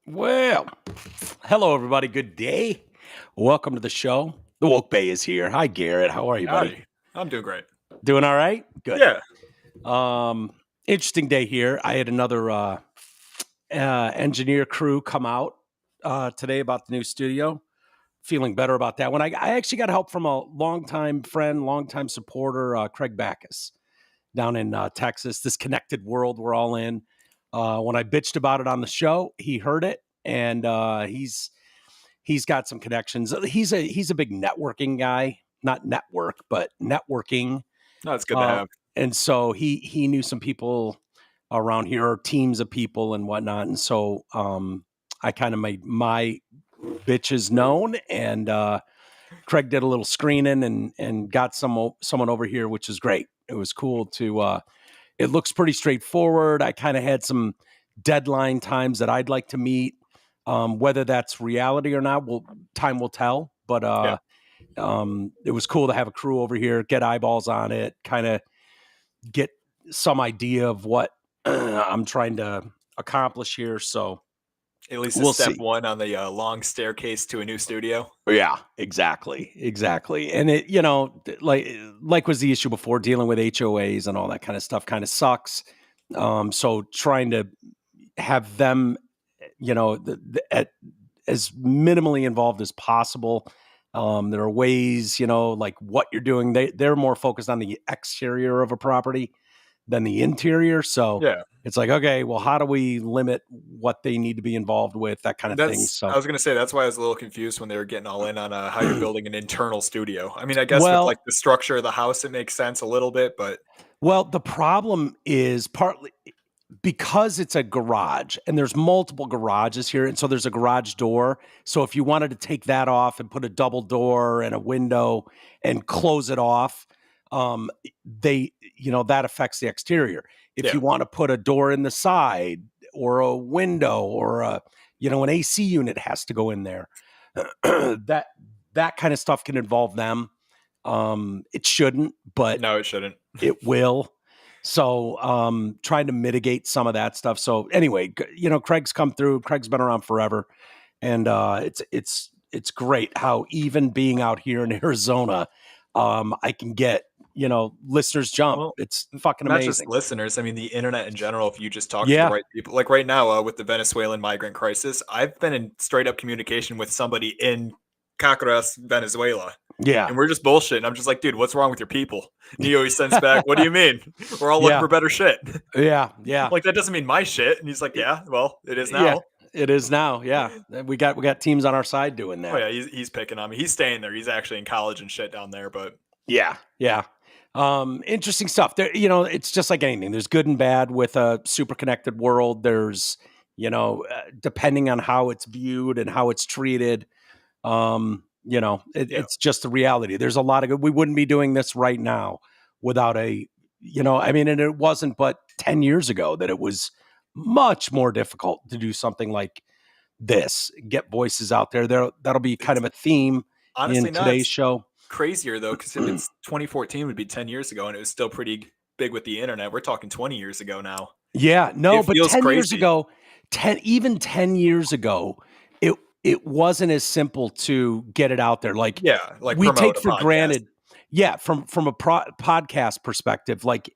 Well, hello everybody. Good day. Welcome to the show. The Woke Bay is here. Hi Garrett. How are you, buddy? Howdy. I'm doing great. Doing all right? Good. Yeah. Interesting day here. I had another engineer crew come out today about the new studio. Feeling better about that one. I actually got help from a longtime friend, longtime supporter, Craig Backus, down in Texas. This connected world we're all in. When I bitched about it on the show, he heard it, and he's got some connections. He's a big networking guy, not network, but networking. No, it's good to have. And so he knew some people around here, or teams of people and whatnot. And so I kind of made my bitches known, and Craig did a little screening and got someone over here, which is great. It was cool to. It looks pretty straightforward. I kind of had some deadline times that I'd like to meet. Whether that's reality or not, time will tell. But it was cool to have a crew over here, get eyeballs on it, kind of get some idea of what I'm trying to accomplish here. So At least we'll step see. one on the long staircase to a new studio. Yeah, exactly. And it, like was the issue before, dealing with HOAs and all that kind of stuff kind of sucks. So trying to have them, as minimally involved as possible. There are ways, like what you're doing. They're more focused on the exterior of a property than the interior. So Yeah. it's like, okay, well, how do we limit what they need to be involved with, that kind of thing. So I was going to say, that's why I was a little confused when they were getting all in on how you're building an internal studio. I mean, I guess with like the structure of the house, it makes sense a little bit, but. Well, the problem is partly because it's a garage and there's multiple garages here. And so there's a garage door. So if you wanted to take that off and put a double door and a window and close it off, that affects the exterior. If you want to put a door in the side or a window or an AC unit has to go in there, that kind of stuff can involve them. It shouldn't, but no, it shouldn't. It will. So trying to mitigate some of that stuff. So anyway, Craig's come through. Craig's been around forever. And it's great how even being out here in Arizona, I can get, listeners jump. Well, it's fucking amazing. Not just listeners. I mean, the internet in general, if you just talk to the right people. Like right now with the Venezuelan migrant crisis, I've been in straight up communication with somebody in Caracas, Venezuela. Yeah. And we're just bullshitting. I'm just like, dude, what's wrong with your people? And he always sends back, what do you mean? We're all looking for better shit. Yeah. Like, that doesn't mean my shit. And he's like, yeah, well, it is now. Yeah, it is now. Yeah. We got teams on our side doing that. Oh, yeah. He's picking on me. He's staying there. He's actually in college and shit down there. But yeah. Interesting stuff. There, it's just like anything. There's good and bad with a super connected world. There's, depending on how it's viewed and how it's treated. It's just the reality. There's a lot of good. We wouldn't be doing this right now without and it wasn't but 10 years ago that it was much more difficult to do something like this, get voices out there. That'll be kind of a theme in today's show. Crazier though, because if it's 2014 would be 10 years ago and it was still pretty big with the internet. We're talking 20 years ago now. Yeah, no, but 10 years ago, 10 years ago, it wasn't as simple to get it out there. Like we take for granted. Yeah. From a podcast perspective, like,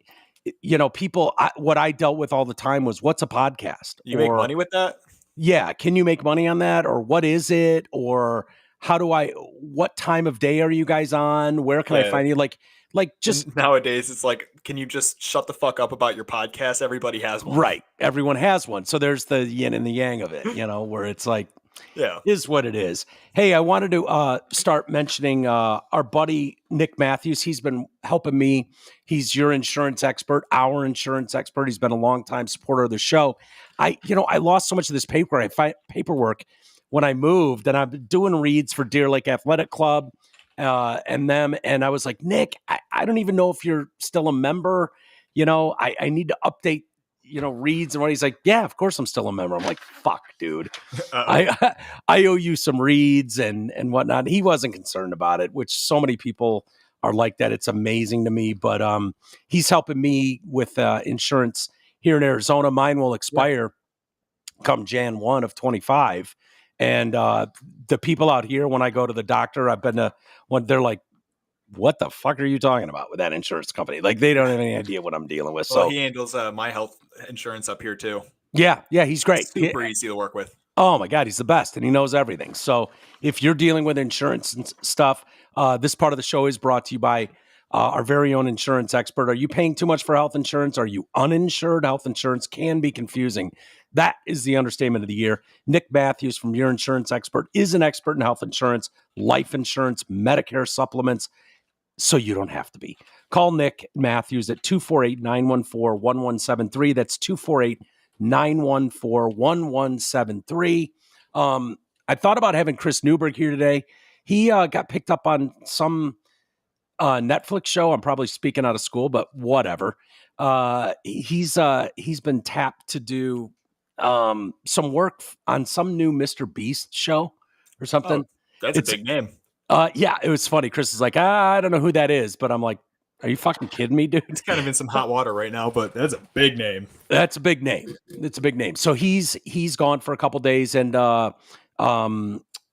people, what I dealt with all the time was, what's a podcast? You make money with that? Yeah. Can you make money on that? Or what is it? Or what time of day are you guys on? Where can I find you? Like just nowadays it's like, can you just shut the fuck up about your podcast? Everybody has one. Right. Everyone has one. So there's the yin and the yang of it, where it's like, is what it is. Hey, I wanted to start mentioning our buddy Nick Matthews. He's been helping me. He's your insurance expert, our insurance expert. He's been a longtime supporter of the show. I lost so much of this paperwork when I moved, and I've been doing reads for Deer Lake Athletic Club and them. And I was like, Nick, I don't even know if you're still a member. I need to update reads and what. He's like, yeah, of course I'm still a member. I'm like, fuck, dude. I owe you some reads and whatnot. He wasn't concerned about it, which so many people are like that. It's amazing to me, but he's helping me with insurance here in Arizona. Mine will expire come Jan 1 of 25. And the people out here, when I go to the doctor, I've been to when they're like, what the fuck are you talking about with that insurance company? Like, they don't have any idea what I'm dealing with. Well, he handles my health insurance up here too. Yeah, he's great. Super easy to work with. Oh my God, he's the best, and he knows everything. So if you're dealing with insurance and stuff, this part of the show is brought to you by our very own insurance expert. Are you paying too much for health insurance? Are you uninsured? Health insurance can be confusing. That is the understatement of the year. Nick Matthews from Your Insurance Expert is an expert in health insurance, life insurance, Medicare supplements, so you don't have to be. Call Nick Matthews at 248-914-1173. That's 248-914-1173. I thought about having Chris Newberg here today. He got picked up on some Netflix show. I'm probably speaking out of school, but whatever. He's been tapped to do some work on some new Mr. Beast show or something. Oh, that's a big name. Yeah, it was funny. Chris is like, I don't know who that is, but I'm like, are you fucking kidding me, dude? It's kind of in some hot water right now, but that's a big name. That's a big name. It's a big name. So he's gone for a couple days, and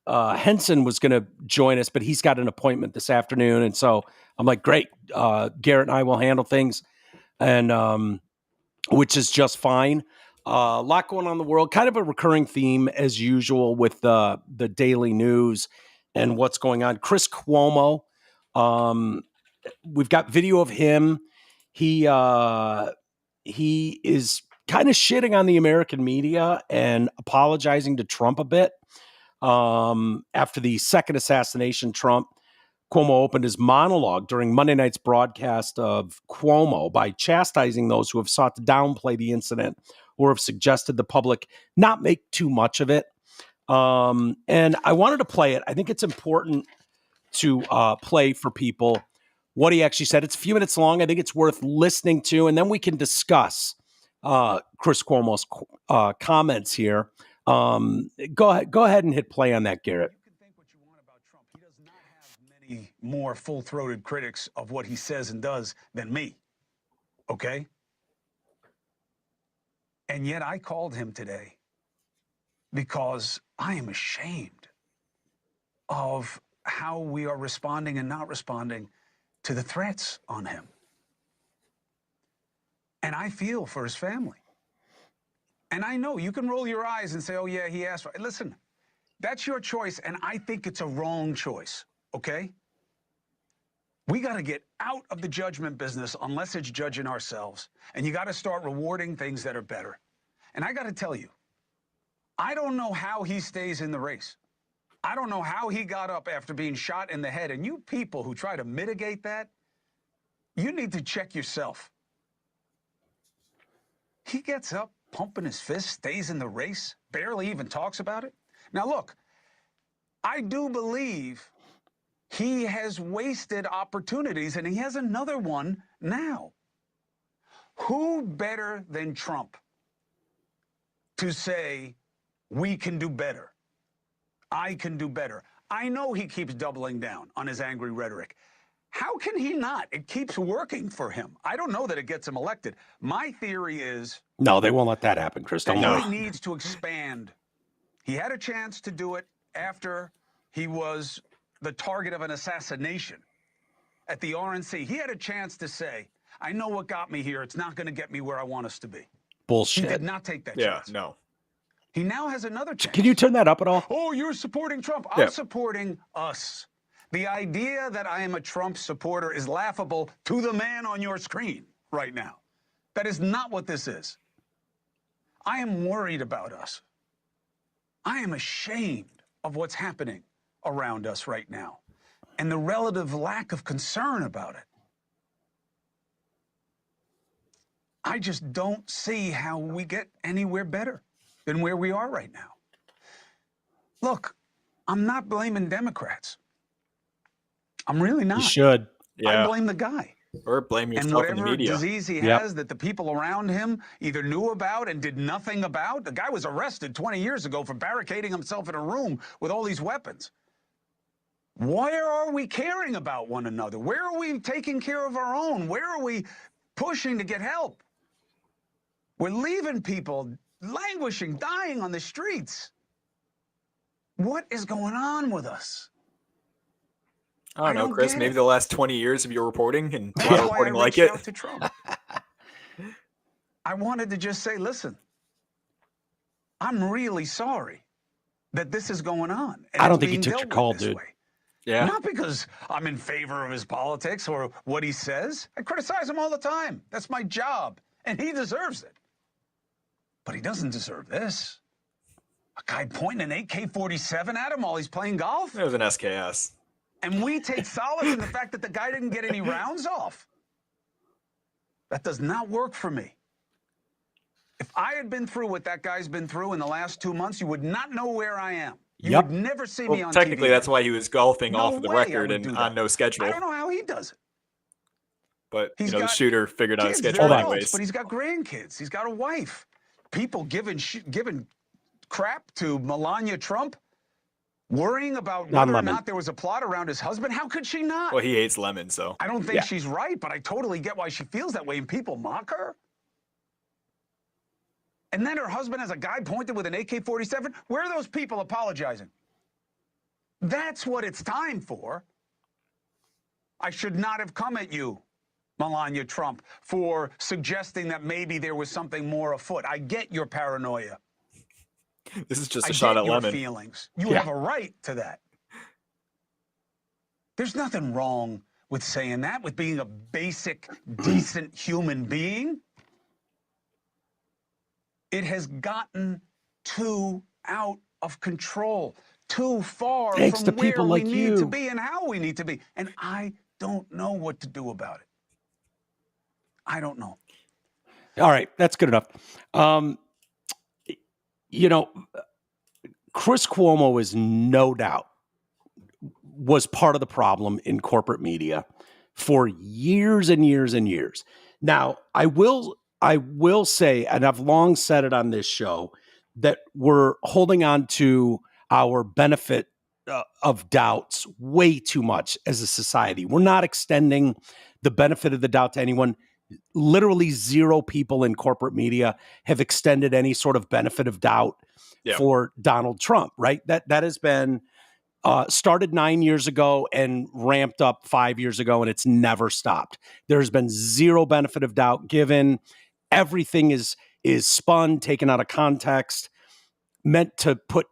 Henson was going to join us, but he's got an appointment this afternoon, and so I'm like, great. Garrett and I will handle things, and which is just fine. A lot going on in the world. Kind of a recurring theme as usual with the daily news and what's going on. Chris Cuomo, we've got video of him. He is kind of shitting on the American media and apologizing to Trump a bit. After the second assassination, Cuomo opened his monologue during Monday night's broadcast of Cuomo by chastising those who have sought to downplay the incident or have suggested the public not make too much of it. And I wanted to play it. I think it's important to play for people what he actually said. It's a few minutes long. I think it's worth listening to, and then we can discuss Chris Cuomo's comments here. Go ahead and hit play on that, Garrett. You can think what you want about Trump. He does not have many more full-throated critics of what he says and does than me. Okay? And yet I called him today because I am ashamed of how we are responding and not responding to the threats on him. And I feel for his family. And I know you can roll your eyes and say, oh, yeah, he asked for it. Listen, that's your choice, and I think it's a wrong choice, okay? We got to get out of the judgment business unless it's judging ourselves, and you got to start rewarding things that are better. And I got to tell you, I don't know how he stays in the race. I don't know how he got up after being shot in the head. And you people who try to mitigate that, you need to check yourself. He gets up, pumping his fist, stays in the race, barely even talks about it. Now, look, I do believe he has wasted opportunities, and he has another one now. Who better than Trump to say, we can do better? I can do better. I know he keeps doubling down on his angry rhetoric. How can he not? It keeps working for him. I don't know that it gets him elected. My theory is... No, they won't let that happen, Chris. Don't worry. He needs to expand. He had a chance to do it after he was the target of an assassination at the RNC. He had a chance to say, I know what got me here. It's not going to get me where I want us to be. Bullshit. He did not take that chance. Yeah, no. He now has another chance. Can you turn that up at all? Oh, you're supporting Trump. I'm supporting us. The idea that I am a Trump supporter is laughable to the man on your screen right now. That is not what this is. I am worried about us. I am ashamed of what's happening around us right now and the relative lack of concern about it. I just don't see how we get anywhere better than where we are right now. Look, I'm not blaming Democrats. I'm really not. You should. Yeah. I blame the guy. Or blame yourself and whatever in the media. Disease he has that the people around him either knew about and did nothing about. The guy was arrested 20 years ago for barricading himself in a room with all these weapons. Where are we caring about one another? Where are we taking care of our own? Where are we pushing to get help? We're leaving people languishing, dying on the streets. What is going on with us? I don't know, Chris. Maybe the last 20 years of your reporting and that's reporting why I like it. out to Trump. I wanted to just say, listen, I'm really sorry that this is going on. I don't think you took your call, dude. Yeah. Not because I'm in favor of his politics or what he says. I criticize him all the time. That's my job, and he deserves it. But he doesn't deserve this. A guy pointing an AK-47 at him while he's playing golf? It was an SKS. And we take solace in the fact that the guy didn't get any rounds off. That does not work for me. If I had been through what that guy's been through in the last 2 months, you would not know where I am. You would never see me on technically, TV. that's why he was golfing off of the record and on no schedule. I don't know how he does it. But the shooter figured out a schedule anyways. But he's got grandkids. He's got a wife. People giving crap to Melania Trump, worrying about whether or not there was a plot around his husband. How could she not? Well, he hates Lemon, so. I don't think she's right, but I totally get why she feels that way, and people mock her. And then her husband has a guy pointed with an AK-47. Where are those people apologizing? That's what it's time for. I should not have come at you, Melania Trump, for suggesting that maybe there was something more afoot. I get your paranoia. This is just a shot at Lemon. Feelings. You have a right to that. There's nothing wrong with saying that, with being a basic, decent human being. It has gotten too out of control, too far from where we need to be and how we need to be. And I don't know what to do about it. I don't know. All right, that's good enough. Chris Cuomo is no doubt was part of the problem in corporate media for years and years and years. Now, I will say, and I've long said it on this show, that we're holding on to our benefit of doubts way too much as a society. We're not extending the benefit of the doubt to anyone. Literally zero people in corporate media have extended any sort of benefit of doubt for Donald Trump, right? That has been started 9 years ago and ramped up 5 years ago, and it's never stopped. There's been zero benefit of doubt given. Everything is spun, taken out of context, meant to put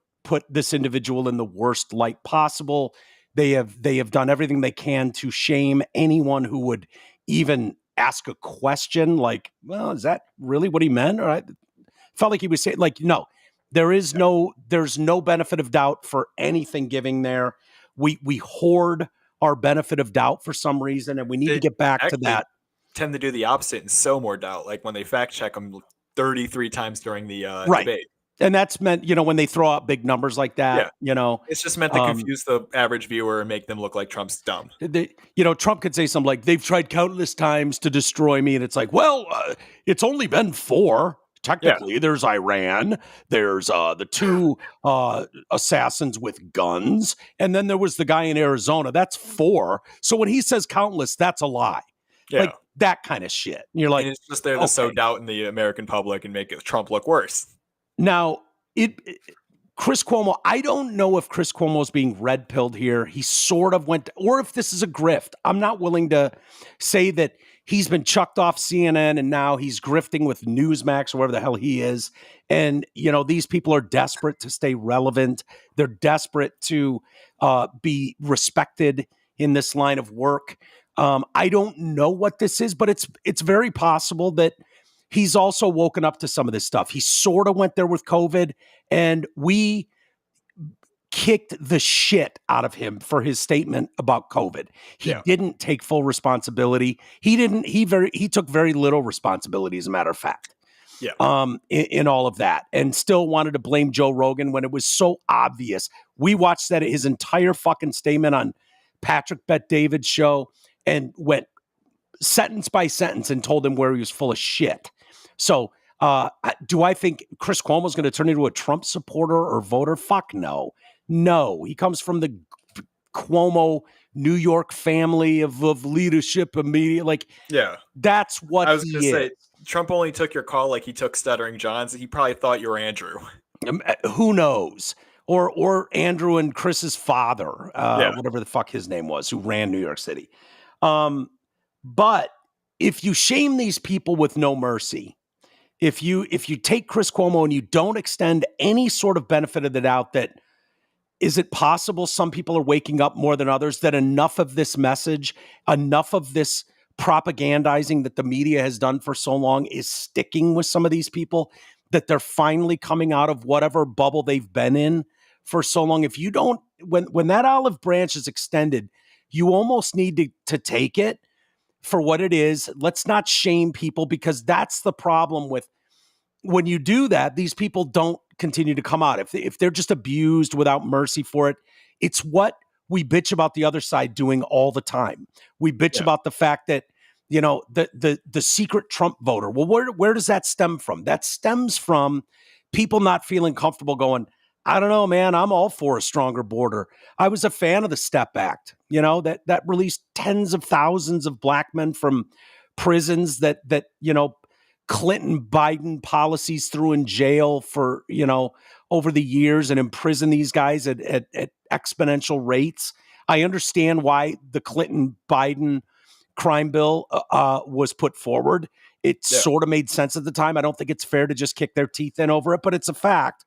this individual in the worst light possible. They have done everything they can to shame anyone who would even ask a question like, well, is that really what he meant? Or I felt like he was saying, like, no, there's no benefit of doubt for anything giving there. We hoard our benefit of doubt for some reason, and we need to get back to that. Tend to do the opposite and sow more doubt, like when they fact check them 33 times during the debate. And that's meant, when they throw out big numbers like that, it's just meant to confuse the average viewer and make them look like Trump's dumb. Trump could say something like, they've tried countless times to destroy me. And it's like, well, it's only been 4. Technically, there's Iran, there's the 2 assassins with guns, and then there was the guy in Arizona. That's 4. So when he says countless, that's a lie. Yeah. Like that kind of shit. And you're like, and it's just there to sow doubt in the American public and make Trump look worse. Now, Chris Cuomo, I don't know if Chris Cuomo is being red-pilled here. He sort of went, or if this is a grift. I'm not willing to say that he's been chucked off CNN and now he's grifting with Newsmax or wherever the hell he is. And, these people are desperate to stay relevant. They're desperate to be respected in this line of work. I don't know what this is, but it's very possible that he's also woken up to some of this stuff. He sort of went there with COVID, and we kicked the shit out of him for his statement about COVID. He didn't take full responsibility. He took very little responsibility, as a matter of fact. In all of that, and still wanted to blame Joe Rogan when it was so obvious. We watched his entire fucking statement on Patrick Bet-David's show and went sentence by sentence and told him where he was full of shit. So do I think Chris Cuomo is going to turn into a Trump supporter or voter? Fuck no. No, he comes from the Cuomo New York family of leadership and media. Like, yeah, that's what I was he going to say. Trump only took your call like he took Stuttering John's. He probably thought you were Andrew. Who knows? Or Andrew and Chris's father, whatever the fuck his name was, who ran New York City. But if you shame these people with no mercy, if you take Chris Cuomo and you don't extend any sort of benefit of the doubt that, is it possible some people are waking up more than others, that enough of this message, enough of this propagandizing that the media has done for so long is sticking with some of these people, that they're finally coming out of whatever bubble they've been in for so long? If you don't, when that olive branch is extended, you almost need to take it for what it is. Let's not shame people, because that's the problem with, when you do that, these people don't continue to come out. If they're just abused without mercy for it, it's what we bitch about the other side doing all the time. We bitch about the fact that, the secret Trump voter. Well, where does that stem from? That stems from people not feeling comfortable going, I don't know, man, I'm all for a stronger border. I was a fan of the STEP Act, that released tens of thousands of black men from prisons that Clinton Biden policies threw in jail for, over the years, and imprison these guys at exponential rates. I understand why the Clinton Biden crime bill was put forward. It sort of made sense at the time. I don't think it's fair to just kick their teeth in over it, but it's a fact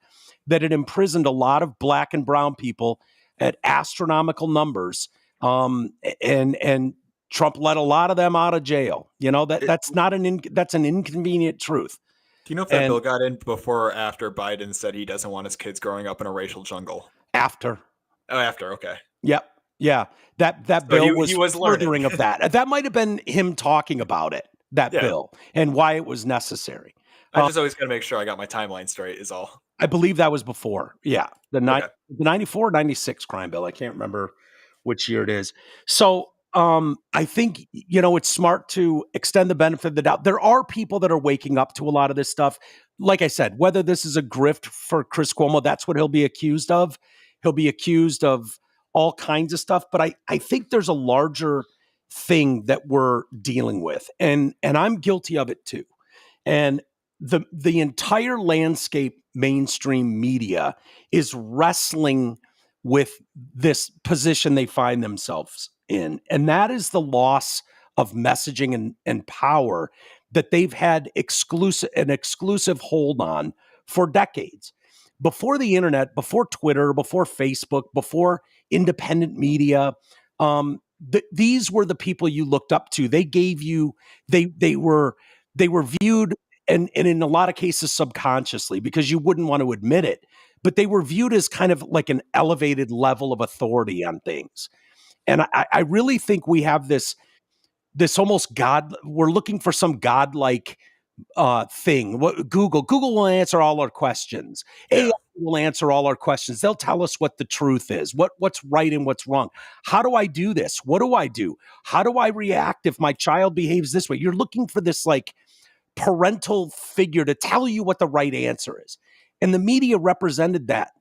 that it imprisoned a lot of black and brown people at astronomical numbers. And Trump let a lot of them out of jail. That's an inconvenient truth. Do you know if that bill got in before or after Biden said he doesn't want his kids growing up in a racial jungle? After. Oh, after. Okay. Yep. Yeah. That bill was furthering of that. That might have been him talking about it, bill, and why it was necessary. I just always got to make sure I got my timeline straight is all. I believe that was before. Yeah. The 94, 96 crime bill. I can't remember which year it is. So, I think, it's smart to extend the benefit of the doubt. There are people that are waking up to a lot of this stuff. Like I said, whether this is a grift for Chris Cuomo, that's what he'll be accused of. He'll be accused of all kinds of stuff. But I think there's a larger thing that we're dealing with. And I'm guilty of it too. And the entire landscape, mainstream media, is wrestling with this position they find themselves in. And that is the loss of messaging and power that they've had an exclusive hold on for decades. Before the internet, before Twitter, before Facebook, before independent media, these were the people you looked up to. They gave you, they were viewed, and in a lot of cases subconsciously, because you wouldn't want to admit it, but they were viewed as kind of like an elevated level of authority on things. And I really think we have this almost we're looking for some godlike thing. Google will answer all our questions. AI will answer all our questions. They'll tell us what the truth is, what's right and what's wrong. How do I do this? What do I do? How do I react if my child behaves this way? You're looking for this like parental figure to tell you what the right answer is. And the media represented that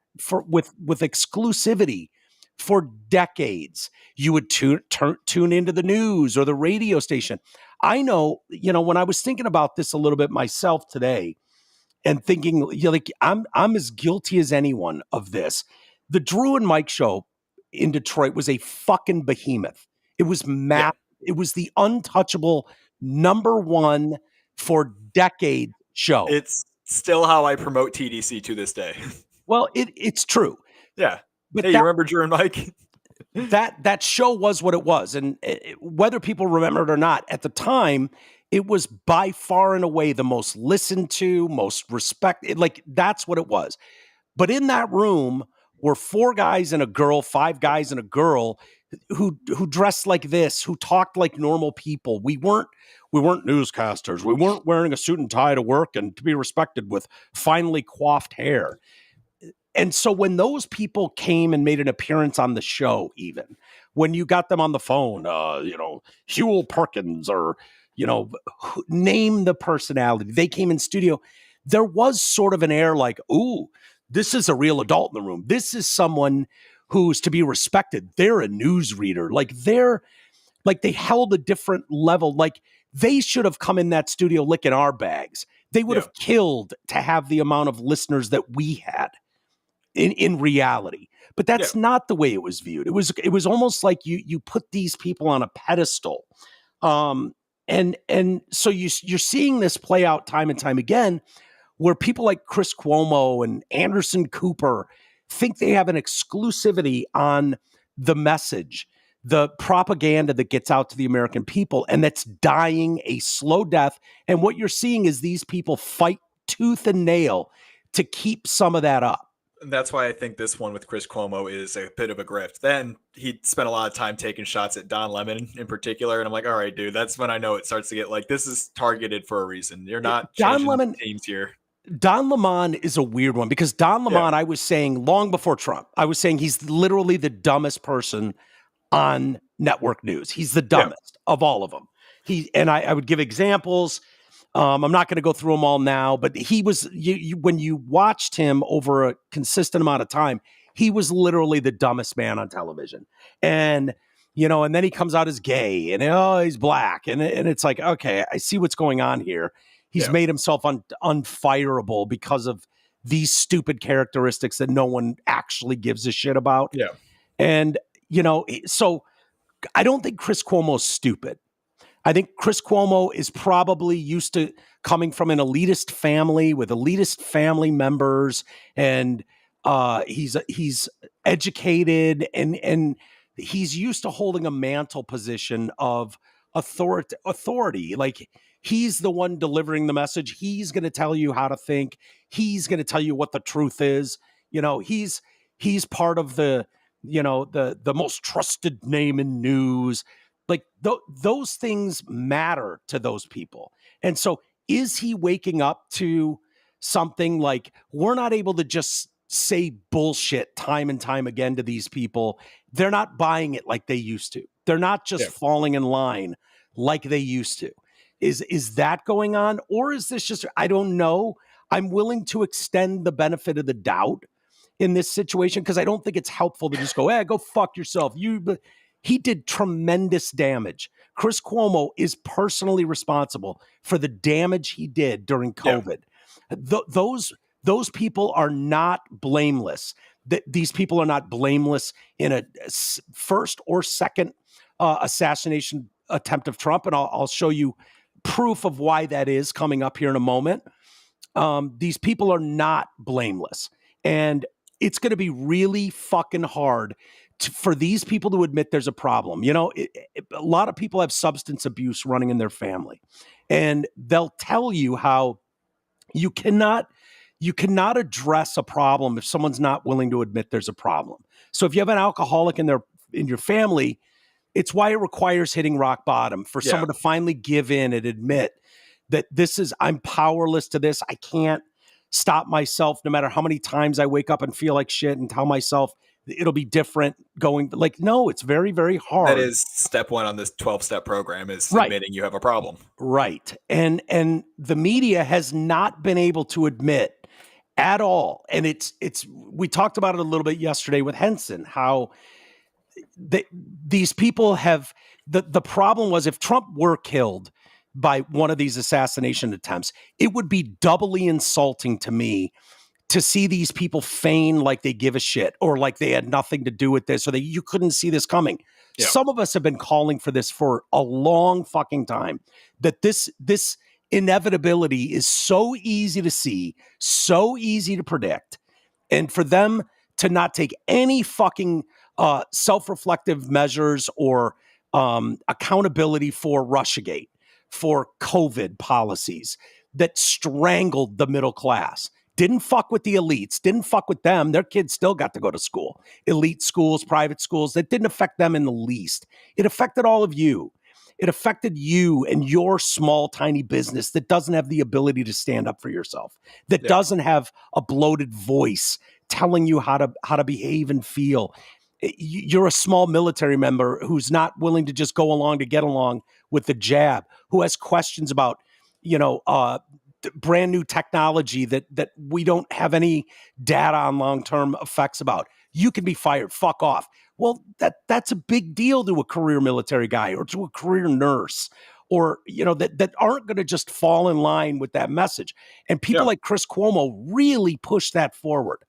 with exclusivity for decades. You would tune into the news or the radio station. I know, when I was thinking about this a little bit myself today and thinking, I'm as guilty as anyone of this. The Drew and Mike show in Detroit was a fucking behemoth. It was massive. Yeah. It was the untouchable number one for decade show. It's still how I promote TDC to this day. Well, it's true. Yeah. But you remember Drew and Mike? that show was what it was. And whether people remember it or not, at the time, it was by far and away the most listened to, most respected. Like, that's what it was. But in that room were 4 guys and a girl, 5 guys and a girl who dressed like this, who talked like normal people. We weren't newscasters. We weren't wearing a suit and tie to work and to be respected with finely coiffed hair. And so when those people came and made an appearance on the show, even when you got them on the phone, Huel Perkins or, name the personality, they came in studio, there was sort of an air like, ooh, this is a real adult in the room. This is someone who's to be respected. They're a newsreader. They held a different level. Like, they should have come in that studio licking our bags. They would have killed to have the amount of listeners that we had in reality. But that's not the way it was viewed. It was almost like you put these people on a pedestal. And so you're seeing this play out time and time again, where people like Chris Cuomo and Anderson Cooper think they have an exclusivity on the message, the propaganda that gets out to the American people, and that's dying a slow death. And what you're seeing is these people fight tooth and nail to keep some of that up. And that's why I think this one with Chris Cuomo is a bit of a grift. Then he spent a lot of time taking shots at Don Lemon in particular. And I'm like, all right, dude, that's when I know it starts to get like, this is targeted for a reason. You're not changing teams here. Don Lemon is a weird one because Don Lemon, I was saying long before Trump, I was saying he's literally the dumbest person on network news. He's the dumbest of all of them. I would give examples. I'm not going to go through them all now, but he was, when you watched him over a consistent amount of time, he was literally the dumbest man on television. And, and then he comes out as gay and, he's black. And it's like, okay, I see what's going on here. He's made himself unfireable because of these stupid characteristics that no one actually gives a shit about. Yeah. And, so I don't think Chris Cuomo's stupid. I think Chris Cuomo is probably used to coming from an elitist family with elitist family members, and he's educated and he's used to holding a mantle position of authority. Like he's the one delivering the message. He's going to tell you how to think. He's going to tell you what the truth is. He's part of the most trusted name in news. Like those things matter to those people. And so is he waking up to something like we're not able to just say bullshit time and time again to these people? They're not buying it like they used to. They're not just falling in line like they used to. Is that going on? Or is this just, I don't know. I'm willing to extend the benefit of the doubt in this situation because I don't think it's helpful to just go, go fuck yourself. He did tremendous damage. Chris Cuomo is personally responsible for the damage he did during COVID. Those people are not blameless. These people are not blameless in a first or second assassination attempt of Trump. And I'll show you proof of why that is coming up here in a moment. These people are not blameless. And it's going to be really fucking hard for these people to admit there's a problem. A lot of people have substance abuse running in their family, and they'll tell you how you cannot address a problem if someone's not willing to admit there's a problem. So if you have an alcoholic in your family, it's why it requires hitting rock bottom for someone to finally give in and admit that I'm powerless to this. I can't stop myself no matter how many times I wake up and feel like shit and tell myself it'll be different going. Like, no, it's very, very hard. That is step one on this 12-step program is admitting you have a problem. Right. And the media has not been able to admit at all. And we talked about it a little bit yesterday with Henson, how these people have, the problem was if Trump were killed by one of these assassination attempts, it would be doubly insulting to me to see these people feign like they give a shit or like they had nothing to do with this or you couldn't see this coming. Yeah. Some of us have been calling for this for a long fucking time, that this inevitability is so easy to see, so easy to predict. And for them to not take any fucking self-reflective measures or accountability for Russiagate, for COVID policies that strangled the middle class. Didn't fuck with the elites, didn't fuck with them. Their kids still got to go to school. Elite schools, private schools, that didn't affect them in the least. It affected all of you. It affected you and your small, tiny business that doesn't have the ability to stand up for yourself, that doesn't have a bloated voice telling you how to behave and feel. You're a small military member who's not willing to just go along to get along with the jab, who has questions about, brand new technology that we don't have any data on long-term effects about. You can be fired. Fuck off. Well, that's a big deal to a career military guy or to a career nurse or that aren't going to just fall in line with that message. And people like Chris Cuomo really push that forward,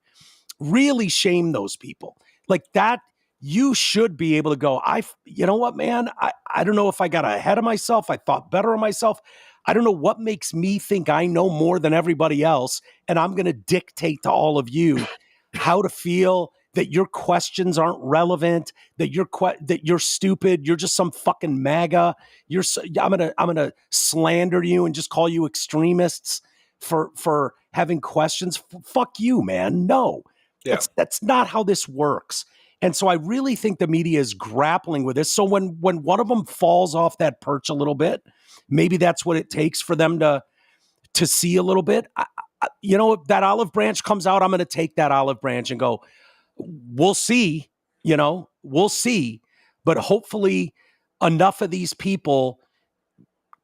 really shame those people like that. You should be able to go, you know what, man, I don't know if I got ahead of myself. I thought better of myself. I don't know what makes me think I know more than everybody else. And I'm going to dictate to all of you how to feel, that your questions aren't relevant, that you're stupid. You're just some fucking MAGA. I'm going to slander you and just call you extremists for having questions. Fuck you, man. No, that's not how this works. And so I really think the media is grappling with this. So when one of them falls off that perch a little bit, maybe that's what it takes for them to see a little bit. If that olive branch comes out, I'm going to take that olive branch and go, we'll see, we'll see. But hopefully enough of these people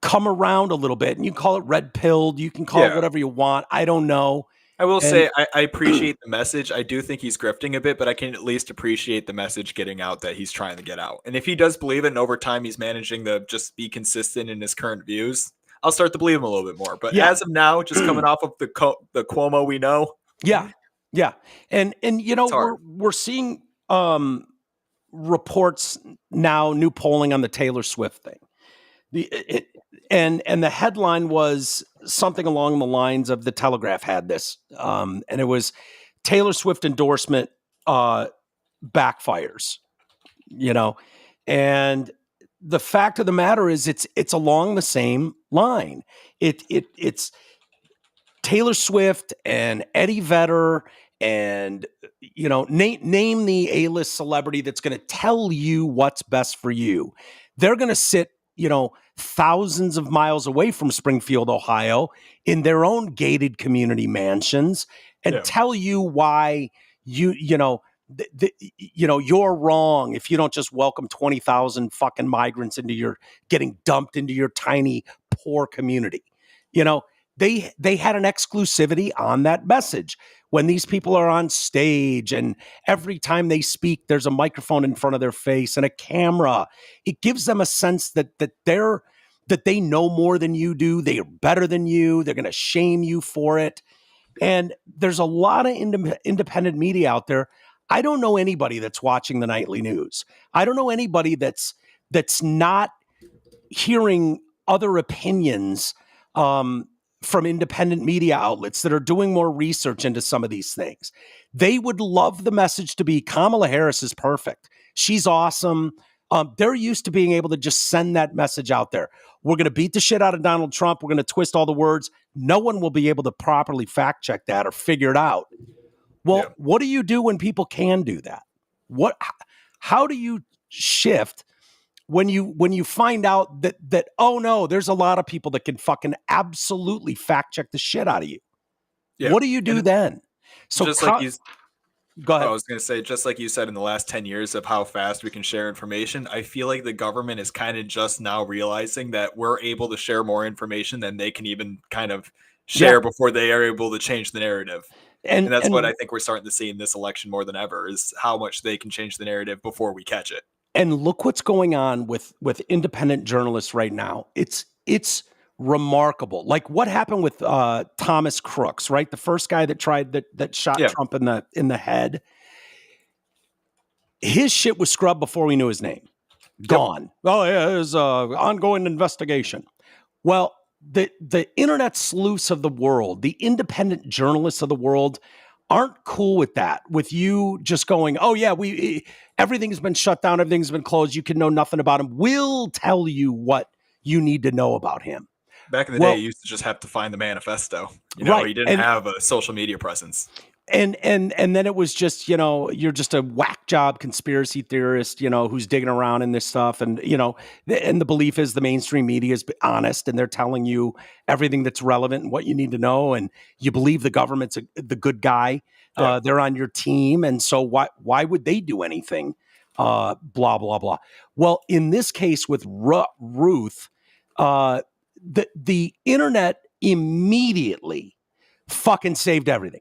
come around a little bit, and you can call it red pilled. You can call it whatever you want. I don't know. I will say I appreciate the message. I do think he's grifting a bit, but I can at least appreciate the message getting out that he's trying to get out. And if he does believe it, and over time he's managing to just be consistent in his current views, I'll start to believe him a little bit more. But as of now, just coming off of the Cuomo we know. Yeah. And we're seeing reports now, new polling on the Taylor Swift thing. And the headline was something along the lines of, the Telegraph had this, and it was Taylor Swift endorsement backfires, and the fact of the matter is it's along the same line. It's Taylor Swift and Eddie Vedder and name the A-list celebrity that's going to tell you what's best for you. They're going to sit thousands of miles away from Springfield, Ohio, in their own gated community mansions, and tell you why you're wrong if you don't just welcome 20,000 fucking migrants getting dumped into your tiny, poor community. They had an exclusivity on that message. When these people are on stage and every time they speak, there's a microphone in front of their face and a camera, it gives them a sense that they know more than you do. They are better than you. They're going to shame you for it. And there's a lot of independent media out there. I don't know anybody that's watching the nightly news. I don't know anybody that's not hearing other opinions from independent media outlets that are doing more research into some of these things. They would love the message to be, Kamala Harris is perfect. She's awesome. They're used to being able to just send that message out there. We're going to beat the shit out of Donald Trump. We're going to twist all the words. No one will be able to properly fact check that or figure it out. Well, what do you do when people can do that? How do you shift when you find out that oh no, there's a lot of people that can fucking absolutely fact check the shit out of you? What do you do then? So just go ahead. I was going to say, just like you said, in the last 10 years of how fast we can share information, I feel like the government is kind of just now realizing that we're able to share more information than they can even kind of share before they are able to change the narrative. And that's what I think we're starting to see in this election more than ever, is how much they can change the narrative before we catch it. And look what's going on with independent journalists right now. It's remarkable. Like what happened with Thomas Crooks, right? The first guy that shot Trump in the head. His shit was scrubbed before we knew his name. Gone. Oh yeah, there's ongoing investigation. Well, the internet sleuths of the world, the independent journalists of the world, aren't cool with that. With you just going, oh yeah, everything's been shut down, everything's been closed. You can know nothing about him. We'll tell you what you need to know about him. Back in the day, you used to just have to find the manifesto. He didn't have a social media presence. And then it was just, you're just a whack job conspiracy theorist, who's digging around in this stuff. And, and the belief is the mainstream media is honest and they're telling you everything that's relevant and what you need to know. And you believe the government's the good guy. They're on your team. And so why would they do anything? Blah, blah, blah. Well, in this case with Ruth, the internet immediately fucking saved everything.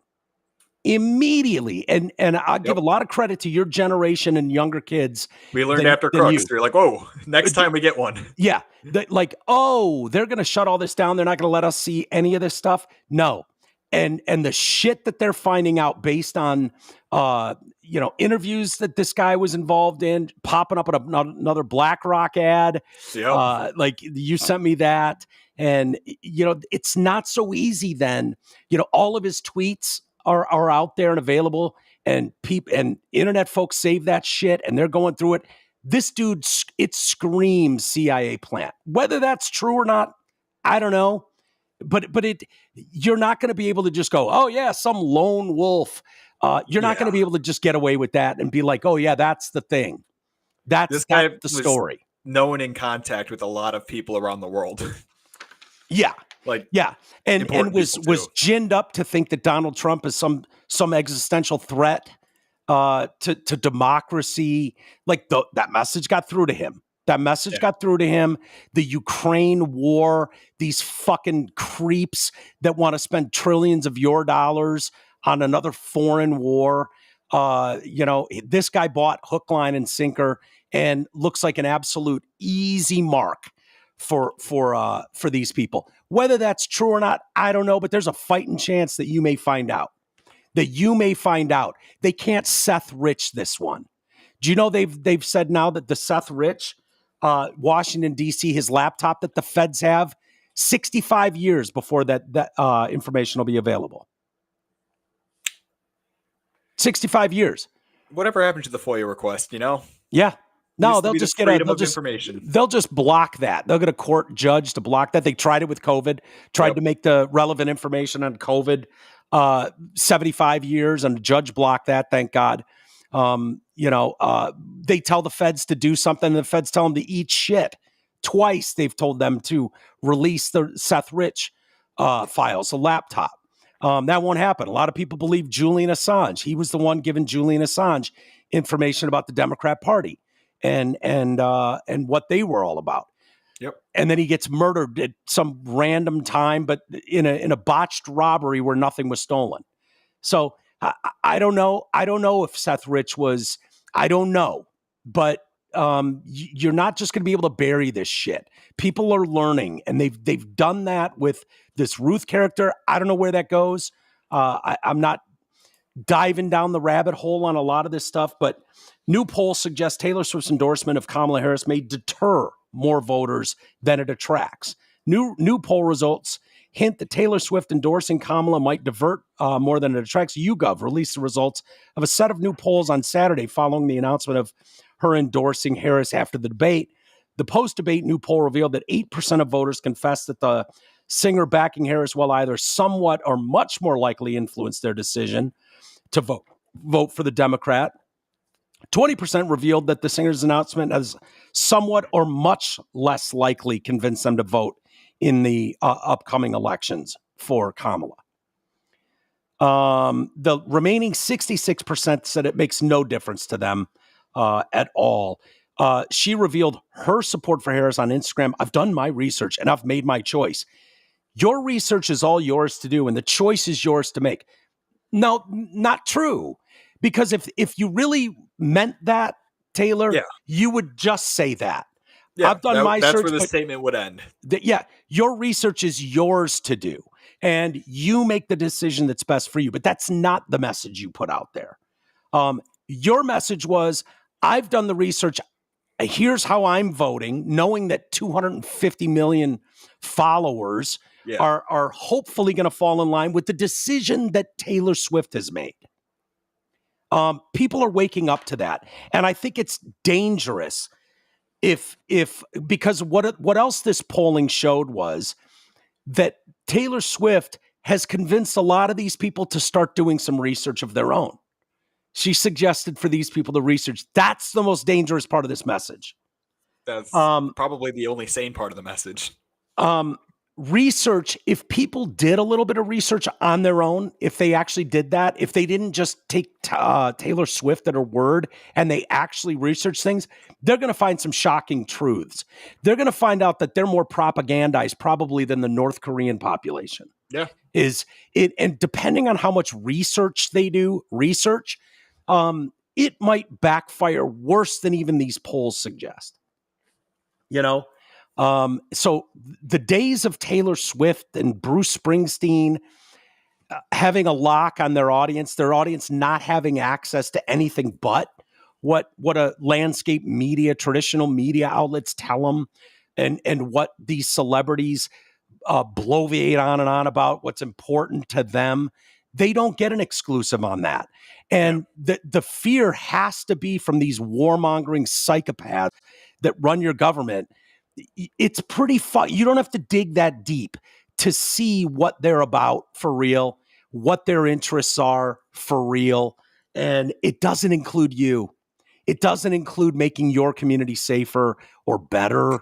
immediately. And I give a lot of credit to your generation and younger kids. We learned after Crooks. They're like, whoa, next time we get one. Yeah. They're going to shut all this down. They're not going to let us see any of this stuff. No. And the shit that they're finding out based on, interviews that this guy was involved in, popping up in another BlackRock ad. Yep. Like you sent me that. And, it's not so easy then. All of his tweets are out there and available, and internet folks save that shit and they're going through it. This dude, it screams CIA plant. Whether that's true or not, I don't know. But you're not going to be able to just go, oh yeah, some lone wolf. You're not going to be able to just get away with that and be like, oh yeah, that's the thing. That's the story. Known in contact with a lot of people around the world. Yeah. And was ginned up to think that Donald Trump is some existential threat to democracy. Like that message got through to him. Got through to him. The Ukraine war, these fucking creeps that want to spend trillions of your dollars on another foreign war. This guy bought hook, line, and sinker and looks like an absolute easy mark for these people. Whether that's true or not, I don't know, but there's a fighting chance that you may find out. They can't Seth Rich this one. Do you know they've said now that the Seth Rich, Washington, D.C., his laptop that the feds have, 65 years before that information will be available. 65 years. Whatever happened to the FOIA request, Yeah. No, they'll just get information. They'll just block that. They'll get a court judge to block that. They tried it with COVID, tried to make the relevant information on COVID 75 years, and the judge blocked that, thank God. They tell the feds to do something, and the feds tell them to eat shit. Twice they've told them to release the Seth Rich files, the laptop. That won't happen. A lot of people believe Julian Assange. He was the one giving Julian Assange information about the Democrat Party and what they were all about. Yep. And then he gets murdered at some random time, but in a botched robbery where nothing was stolen. So I don't know. I don't know if Seth Rich was. I don't know, but you're not just going to be able to bury this shit. People are learning, and they've done that with this Ruth character. I don't know where that goes. I'm not diving down the rabbit hole on a lot of this stuff, but new polls suggest Taylor Swift's endorsement of Kamala Harris may deter more voters than it attracts. New poll results hint that Taylor Swift endorsing Kamala might divert more than it attracts. YouGov released the results of a set of new polls on Saturday following the announcement of her endorsing Harris after the debate. The post-debate new poll revealed that 8% of voters confessed that the singer backing Harris will either somewhat or much more likely influence their decision to vote for the Democrat. 20% revealed that the singer's announcement has somewhat or much less likely convinced them to vote in the upcoming elections for Kamala. The remaining 66% said it makes no difference to them at all. She revealed her support for Harris on Instagram. I've done my research and I've made my choice. Your research is all yours to do and the choice is yours to make. No, not true. Because if you really meant that, Taylor, you would just say that. Yeah, I've done my that's search. That's where the statement would end. Your research is yours to do. And you make the decision that's best for you. But that's not the message you put out there. Your message was, I've done the research. Here's how I'm voting, knowing that 250 million followers are hopefully going to fall in line with the decision that Taylor Swift has made. People are waking up to that. And I think it's dangerous because what else this polling showed was that Taylor Swift has convinced a lot of these people to start doing some research of their own. She suggested for these people to research. That's the most dangerous part of this message. That's probably the only sane part of the message. Research, if people did a little bit of research on their own, if they actually did that, if they didn't just take Taylor Swift at her word and they actually research things, they're going to find some shocking truths. They're going to find out that they're more propagandized probably than the North Korean population. Yeah. Is it, and depending on how much research they do, it might backfire worse than even these polls suggest. So the days of Taylor Swift and Bruce Springsteen having a lock on their audience not having access to anything but what a landscape media, traditional media outlets tell them, and what these celebrities bloviate on and on about what's important to them. They don't get an exclusive on that. And the fear has to be from these warmongering psychopaths that run your government. It's pretty fun. You don't have to dig that deep to see what they're about for real, what their interests are for real. And it doesn't include you. It doesn't include making your community safer or better.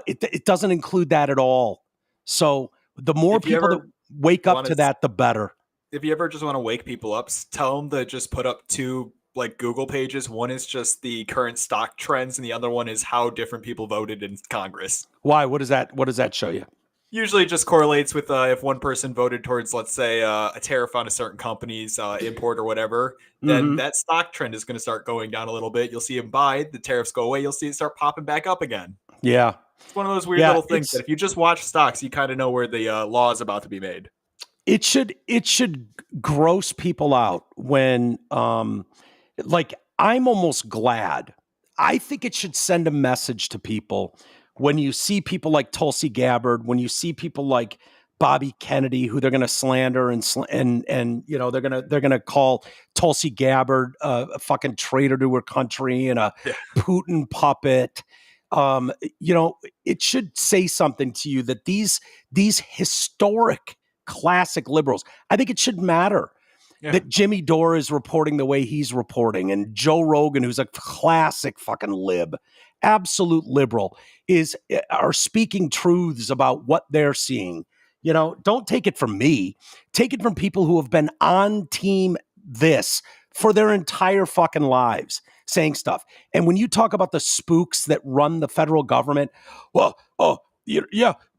It doesn't include that at all. So the more people that wake up to that, the better. If you ever just want to wake people up, tell them to just put up 2 like Google pages. One is just the current stock trends, and the other one is how different people voted in Congress. Why? What does that show you? Usually just correlates with if one person voted towards, let's say, a tariff on a certain company's import or whatever, then that stock trend is going to start going down a little bit. You'll see them buy, the tariffs go away, you'll see it start popping back up again. Yeah. It's one of those weird little things that if you just watch stocks, you kind of know where the law is about to be made. It should gross people out when, like, I'm almost glad. I think it should send a message to people when you see people like Tulsi Gabbard, when you see people like Bobby Kennedy, who they're going to slander and they're going to call Tulsi Gabbard a fucking traitor to her country and a Putin puppet. It should say something to you that these historic classic liberals, I think it should matter that Jimmy Dore is reporting the way he's reporting, and Joe Rogan, who's a classic fucking lib, absolute liberal, are speaking truths about what they're seeing. Don't take it from me. Take it from people who have been on team this for their entire fucking lives, saying stuff. And when you talk about the spooks that run the federal government,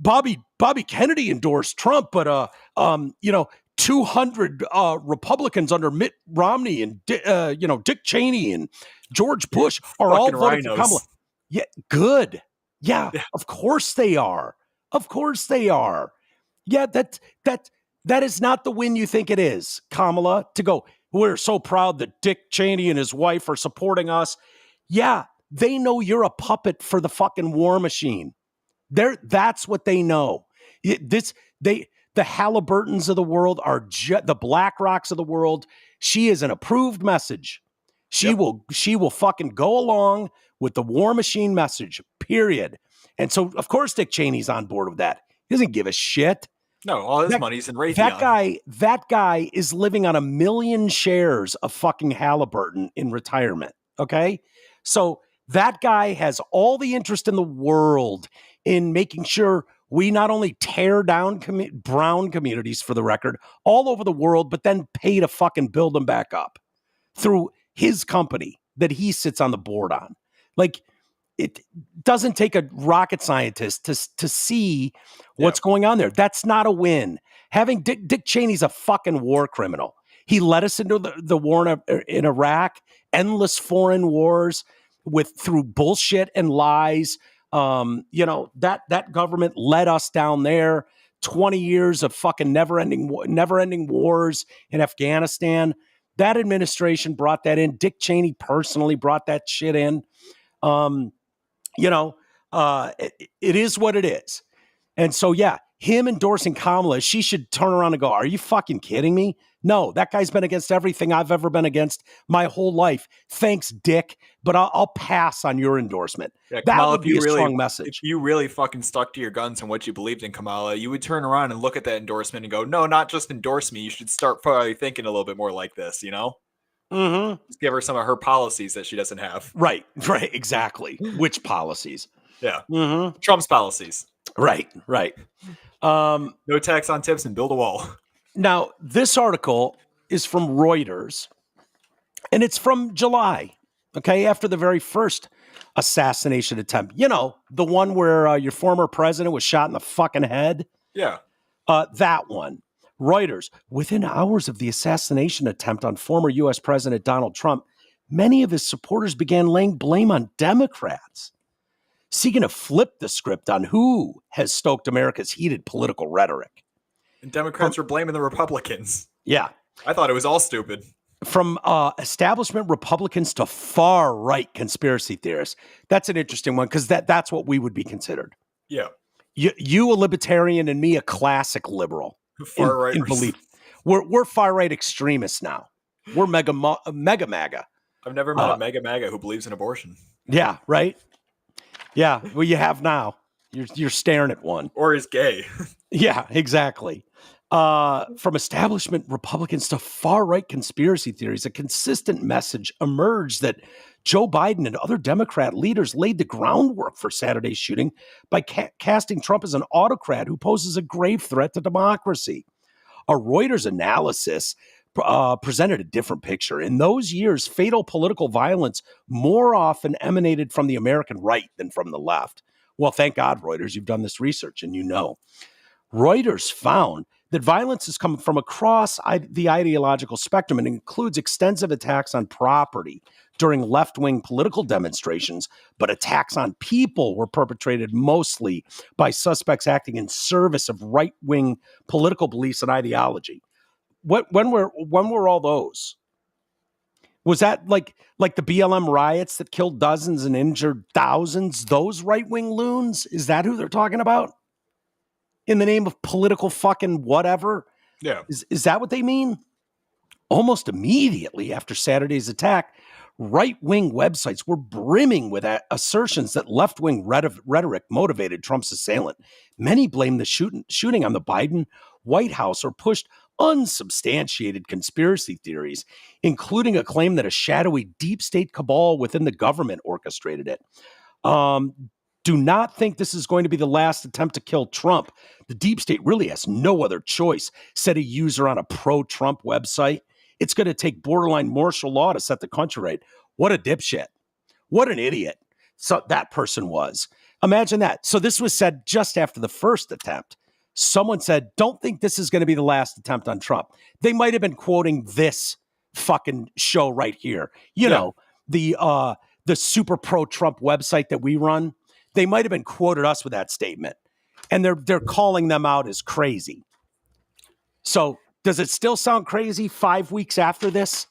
Bobby Kennedy endorsed Trump, but 200 Republicans under Mitt Romney and Dick Cheney and George Bush are all voting for Kamala. Yeah, good. Yeah, of course they are. Of course they are. Yeah, that is not the win you think it is, Kamala, to go, we're so proud that Dick Cheney and his wife are supporting us. Yeah, they know you're a puppet for the fucking war machine. That's what they know. The Halliburtons of the world are the BlackRocks of the world. She is an approved message. She will fucking go along with the war machine message, period. And so, of course, Dick Cheney's on board with that. He doesn't give a shit. No, all his money's in Raytheon. That guy is living on 1 million shares of fucking Halliburton in retirement. Okay? So that guy has all the interest in the world in making sure we not only tear down brown communities, for the record, all over the world, but then pay to fucking build them back up through his company that he sits on the board on. Like, it doesn't take a rocket scientist to see what's going on there. That's not a win. Having Dick Cheney's a fucking war criminal. He led us into the war in Iraq, endless foreign wars through bullshit and lies. That government led us down there. 20 years of fucking never-ending wars in Afghanistan. That administration brought that in. Dick Cheney personally brought that shit in. It is what it is. And so, him endorsing Kamala, she should turn around and go, are you fucking kidding me? No, that guy's been against everything I've ever been against my whole life. Thanks, Dick, but I'll pass on your endorsement. That Kamala, would be a strong message. If you really fucking stuck to your guns and what you believed in, Kamala, you would turn around and look at that endorsement and go, no, not just endorse me. You should start probably thinking a little bit more like this, Mm-hmm. Just give her some of her policies that she doesn't have. Right, exactly. Which policies? Yeah. Mm-hmm. Trump's policies. Right. No tax on tips and build a wall. Now, this article is from Reuters, and it's from July, okay, after the very first assassination attempt. The one where your former president was shot in the fucking head. Yeah. That one. Reuters, within hours of the assassination attempt on former U.S. President Donald Trump, many of his supporters began laying blame on Democrats, seeking to flip the script on who has stoked America's heated political rhetoric. And Democrats are blaming the Republicans. Yeah. I thought it was all stupid. From establishment Republicans to far-right conspiracy theorists. That's an interesting one because that's what we would be considered. Yeah. You a libertarian and me a classic liberal. Far-right in belief. We're far-right extremists now. We're mega MAGA. I've never met a mega MAGA who believes in abortion. Yeah, right? Yeah, well, you have now. You're staring at one. Or is gay. Yeah, exactly. From establishment Republicans to far-right conspiracy theories, a consistent message emerged that Joe Biden and other Democrat leaders laid the groundwork for Saturday's shooting by casting Trump as an autocrat who poses a grave threat to democracy. A Reuters analysis presented a different picture. In those years, fatal political violence more often emanated from the American right than from the left. Well, thank God, Reuters, you've done this research and you know. Reuters found that violence is coming from across the ideological spectrum and includes extensive attacks on property during left-wing political demonstrations, but attacks on people were perpetrated mostly by suspects acting in service of right-wing political beliefs and ideology. When were all those? Was that like the BLM riots that killed dozens and injured thousands? Those right-wing loons? Is that who they're talking about? In the name of political fucking whatever? Yeah. Is that what they mean? Almost immediately after Saturday's attack, right-wing websites were brimming with assertions that left-wing rhetoric motivated Trump's assailant. Many blamed the shooting on the Biden White House or pushed unsubstantiated conspiracy theories, including a claim that a shadowy deep state cabal within the government orchestrated it. Do not think this is going to be the last attempt to kill Trump. The deep state really has no other choice, said a user on a pro-Trump website. It's going to take borderline martial law to set the country right. What a dipshit. What an idiot. So that person was. Imagine that. So this was said just after the first attempt. Someone said, don't think this is going to be the last attempt on Trump. They might have been quoting this fucking show right here. You know, the super pro-Trump website that we run. They might have been quoted us with that statement. And they're calling them out as crazy. So does it still sound crazy 5 weeks after this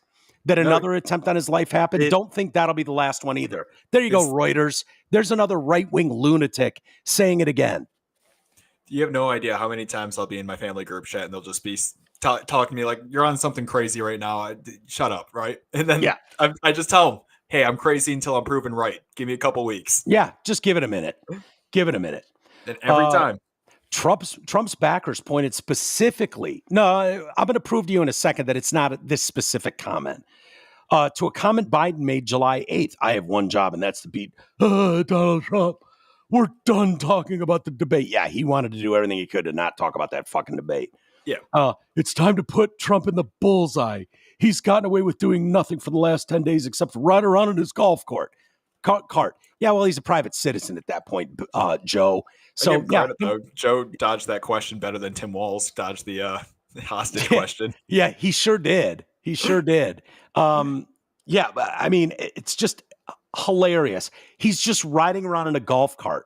that another attempt on his life happened? Don't think that'll be the last one either. There you go, Reuters. There's another right-wing lunatic saying it again. You have no idea how many times I'll be in my family group chat and they'll just be talking to me like, you're on something crazy right now. Shut up, right? And then I just tell them, hey, I'm crazy until I'm proven right. Give me a couple weeks. Yeah, just give it a minute. Give it a minute. And every time. Trump's backers pointed specifically. No, I'm going to prove to you in a second that it's not this specific comment. To a comment Biden made July 8th. I have one job, and that's to beat Donald Trump. We're done talking about the debate. Yeah, he wanted to do everything he could to not talk about that fucking debate. Yeah. It's time to put Trump in the bullseye. He's gotten away with doing nothing for the last 10 days except ride around in his golf cart. Yeah, well, he's a private citizen at that point, Joe. So, Joe dodged that question better than Tim Walz dodged the hostage question. Yeah, he sure did. He sure did. Yeah, but I mean, it's just hilarious. He's just riding around in a golf cart.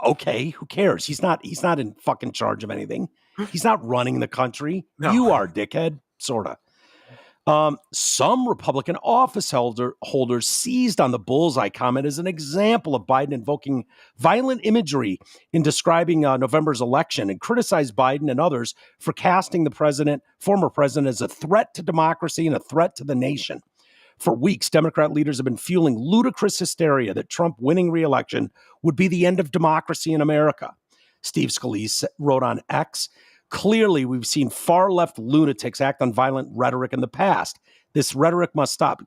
Okay, who cares? He's not in fucking charge of anything. He's not running the country. No. You are, dickhead, sorta. Some Republican office holders seized on the bullseye comment as an example of Biden invoking violent imagery in describing November's election and criticized Biden and others for casting the former president, as a threat to democracy and a threat to the nation. For weeks, Democrat leaders have been fueling ludicrous hysteria that Trump winning re-election would be the end of democracy in America. Steve Scalise wrote on X, clearly, we've seen far-left lunatics act on violent rhetoric in the past. This rhetoric must stop.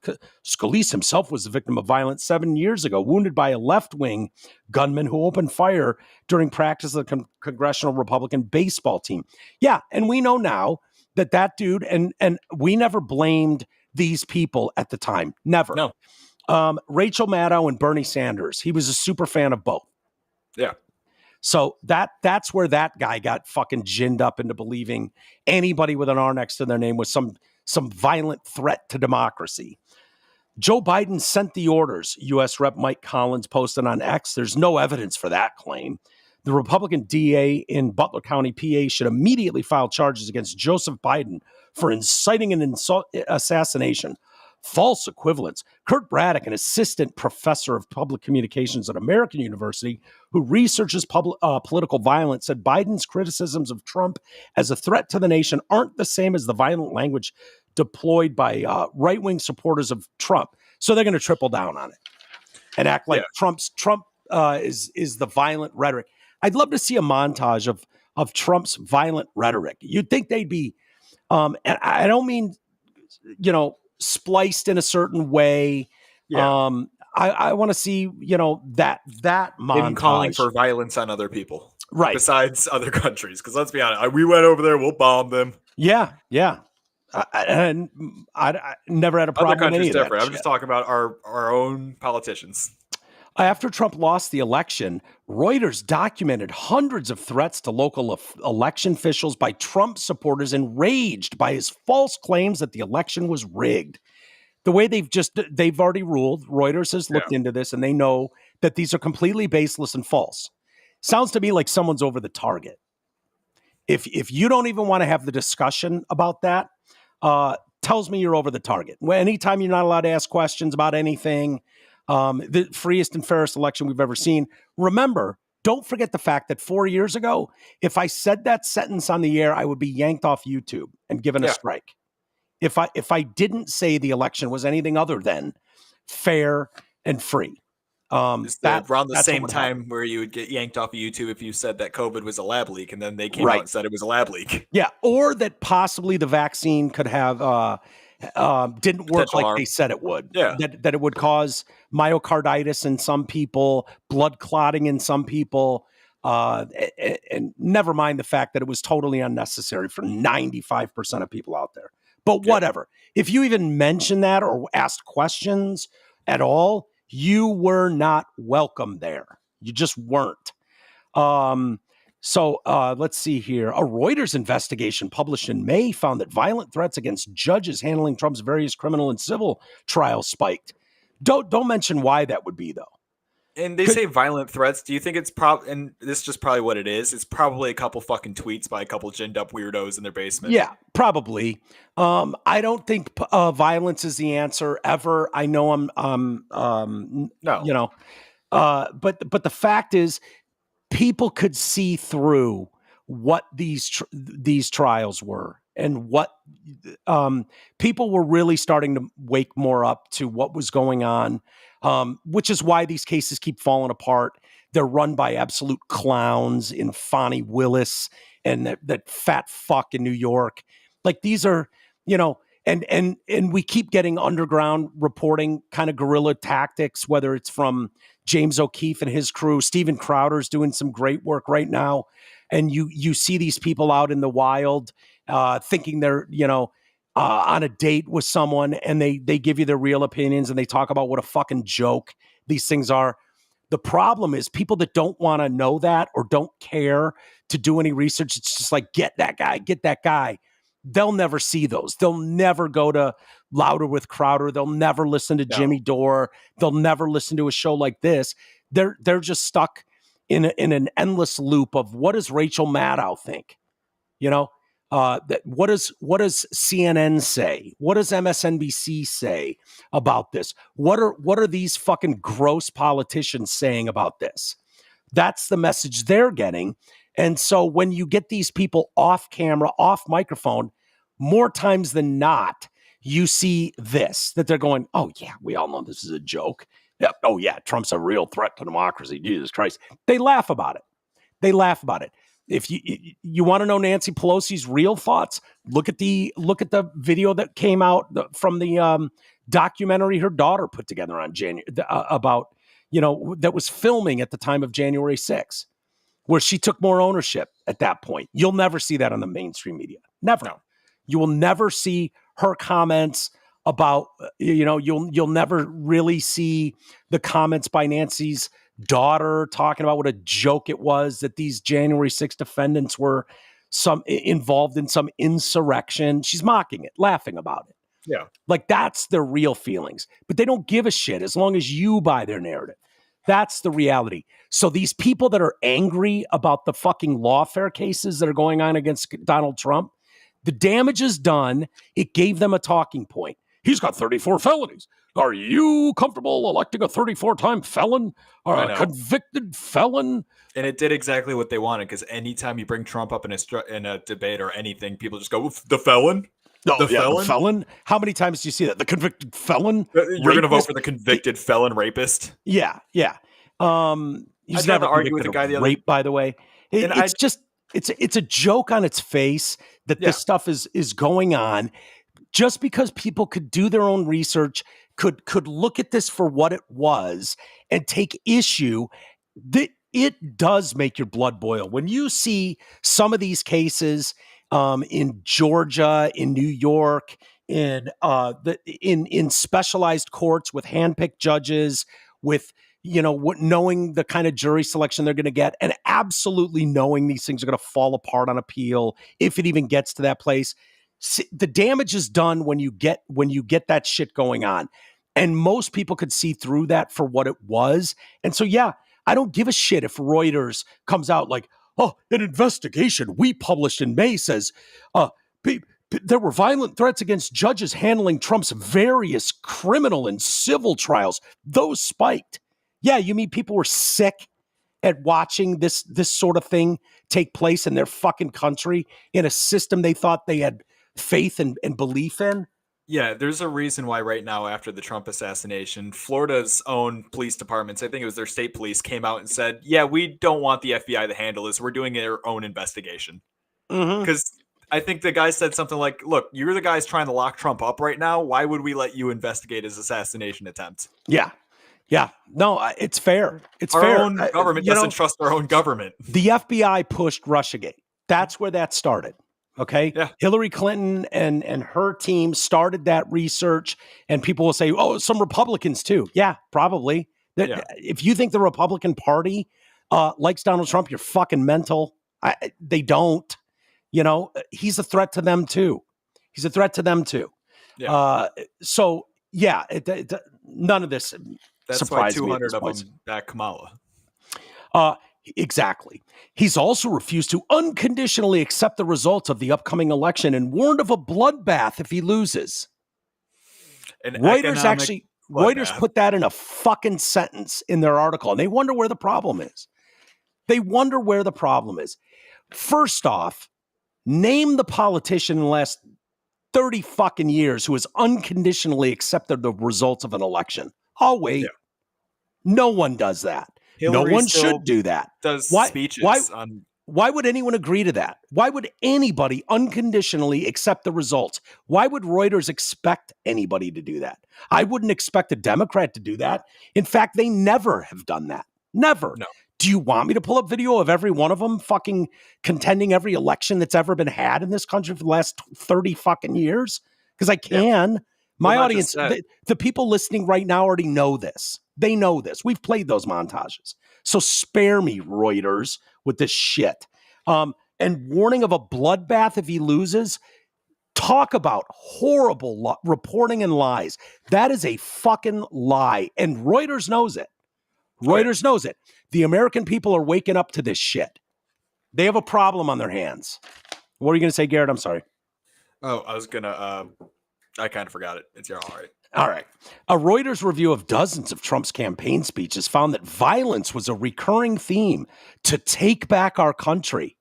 Scalise himself was the victim of violence 7 years ago, wounded by a left-wing gunman who opened fire during practice of the Congressional Republican baseball team. Yeah, and we know now that dude, and we never blamed these people at the time. Never. No. Rachel Maddow and Bernie Sanders. He was a super fan of both. Yeah. So that's where that guy got fucking ginned up into believing anybody with an R next to their name was some violent threat to democracy. Joe Biden sent the orders, U.S. Rep. Mike Collins posted on X. There's no evidence for that claim. The Republican DA in Butler County, PA, should immediately file charges against Joseph Biden for inciting an assassination. False equivalence. Kurt Braddock, an assistant professor of public communications at American University who researches political violence, said Biden's criticisms of Trump as a threat to the nation aren't the same as the violent language deployed by right-wing supporters of Trump. So they're going to triple down on it and act like Trump is the violent rhetoric. I'd love to see a montage of Trump's violent rhetoric. You'd think they'd be, and I don't mean, spliced in a certain way. Yeah. I want to see, that montage. Him calling for violence on other people. Right. Besides other countries. Because let's be honest, we went over there, we'll bomb them. Yeah. And I never had a problem with any of that different. I'm just talking about our own politicians. After Trump lost the election, Reuters documented hundreds of threats to local election officials by Trump supporters enraged by his false claims that the election was rigged. The way they've already ruled, Reuters has looked into this, and they know that these are completely baseless and false. Sounds to me like someone's over the target. If you don't even want to have the discussion about that, tells me you're over the target. Anytime you're not allowed to ask questions about anything, the freest and fairest election we've ever seen. Remember, don't forget the fact that 4 years ago, if I said that sentence on the air, I would be yanked off YouTube and given a strike. If I didn't say the election was anything other than fair and free. Around the same time where you would get yanked off of YouTube if you said that COVID was a lab leak, and then they came out and said it was a lab leak. Yeah, or that possibly the vaccine could have didn't work like they said it would. Yeah. That it would cause myocarditis in some people, blood clotting in some people, and never mind the fact that it was totally unnecessary for 95% of people out there. But whatever. If you even mentioned that or asked questions at all, you were not welcome there. You just weren't. So let's see here. A Reuters investigation published in May found that violent threats against judges handling Trump's various criminal and civil trials spiked. Don't mention why that would be, though. And they say violent threats. Do you think it's and this is just probably what it is. It's probably a couple fucking tweets by a couple ginned up weirdos in their basement. Yeah, probably. I don't think violence is the answer ever. I know no. But the fact is, people could see through what these trials were and what people were really starting to wake more up to what was going on. Which is why these cases keep falling apart. They're run by absolute clowns in Fonnie Willis and that fat fuck in New York. Like these are, and we keep getting underground reporting, kind of guerrilla tactics, whether it's from James O'Keefe and his crew. Steven Crowder's doing some great work right now. And you see these people out in the wild thinking they're, on a date with someone, and they give you their real opinions and they talk about what a fucking joke these things are. The problem is people that don't want to know that or don't care to do any research. It's just like, get that guy. They'll never see those. They'll never go to Louder with Crowder. They'll never listen to Jimmy Dore. They'll never listen to a show like this. They're just stuck in an endless loop of what does Rachel Maddow think? What does CNN say? What does MSNBC say about this? What are these fucking gross politicians saying about this? That's the message they're getting. And so when you get these people off camera, off microphone, more times than not, you see this, that they're going, oh yeah, we all know this is a joke. Yeah, oh yeah, Trump's a real threat to democracy. Jesus Christ. They laugh about it. If you want to know Nancy Pelosi's real thoughts, look at the video that came out from the documentary her daughter put together on January about that was filming at the time of January 6th, where she took more ownership at that point. You'll never see that on the mainstream media. Never. No. You will never see her comments about you'll never really see the comments by Nancy's daughter talking about what a joke it was that these January 6th defendants were involved in some insurrection. She's mocking it, laughing about it. Yeah. Like, that's their real feelings. But they don't give a shit as long as you buy their narrative. That's the reality. So these people that are angry about the fucking lawfare cases that are going on against Donald Trump, the damage is done. It gave them a talking point. He's got 34 felonies. Are you comfortable electing a 34-time felon or a convicted felon? And it did exactly what they wanted, because anytime you bring Trump up in a debate or anything, people just go, the felon? The felon? How many times do you see that? The convicted felon? You're going to vote for the convicted felon rapist? Yeah. He's never argue with a guy the other rape, by the way. It's a joke on its face that this stuff is going on. Just because people could do their own research, could look at this for what it was and take issue, that it does make your blood boil. When you see some of these cases in Georgia, in New York, in specialized courts with handpicked judges, with knowing the kind of jury selection they're going to get, and absolutely knowing these things are going to fall apart on appeal if it even gets to that place. The damage is done when you get that shit going on, and most people could see through that for what it was. And so, I don't give a shit if Reuters comes out like, oh, an investigation we published in May says there were violent threats against judges handling Trump's various criminal and civil trials. Those spiked. Yeah, you mean people were sick at watching this sort of thing take place in their fucking country, in a system they thought they had faith and belief in? Yeah, there's a reason why right now, after the Trump assassination, Florida's own police departments, I think it was their state police, came out and said, yeah, we don't want the FBI to handle this. We're doing our own investigation. Because I think the guy said something like, look, you're the guys trying to lock Trump up right now. Why would we let you investigate his assassination attempt? Yeah. No, it's fair. It's our fair. Our own government doesn't trust our own government. The FBI pushed Russiagate. That's where that started. Okay. Yeah. Hillary Clinton and her team started that research, and people will say, oh, some Republicans too. Yeah, probably. If you think the Republican Party likes Donald Trump, you're fucking mental. They don't. He's a threat to them too. Yeah. None of this. That's why 200 of them back Kamala. Exactly. He's also refused to unconditionally accept the results of the upcoming election and warned of a bloodbath if he loses. Reuters put that in a fucking sentence in their article, and they wonder where the problem is. First off, name the politician in the last 30 fucking years who has unconditionally accepted the results of an election. I'll wait. Yeah. No one does that. Hillary no one should do that. Why would anyone agree to that? Why would anybody unconditionally accept the results? Why would Reuters expect anybody to do that? I wouldn't expect a Democrat to do that. In fact, they never have done that. Never. No. Do you want me to pull up video of every one of them fucking contending every election that's ever been had in this country for the last 30 fucking years? Because I can. Yeah. My audience, the people listening right now already know this. They know this. We've played those montages. So spare me, Reuters, with this shit. And warning of a bloodbath if he loses. Talk about horrible reporting and lies. That is a fucking lie. And Reuters knows it. Reuters knows it. The American people are waking up to this shit. They have a problem on their hands. What are you going to say, Garrett? I'm sorry. Oh, I was going to... I kind of forgot it. It's all right. All right. A Reuters review of dozens of Trump's campaign speeches found that violence was a recurring theme to take back our country.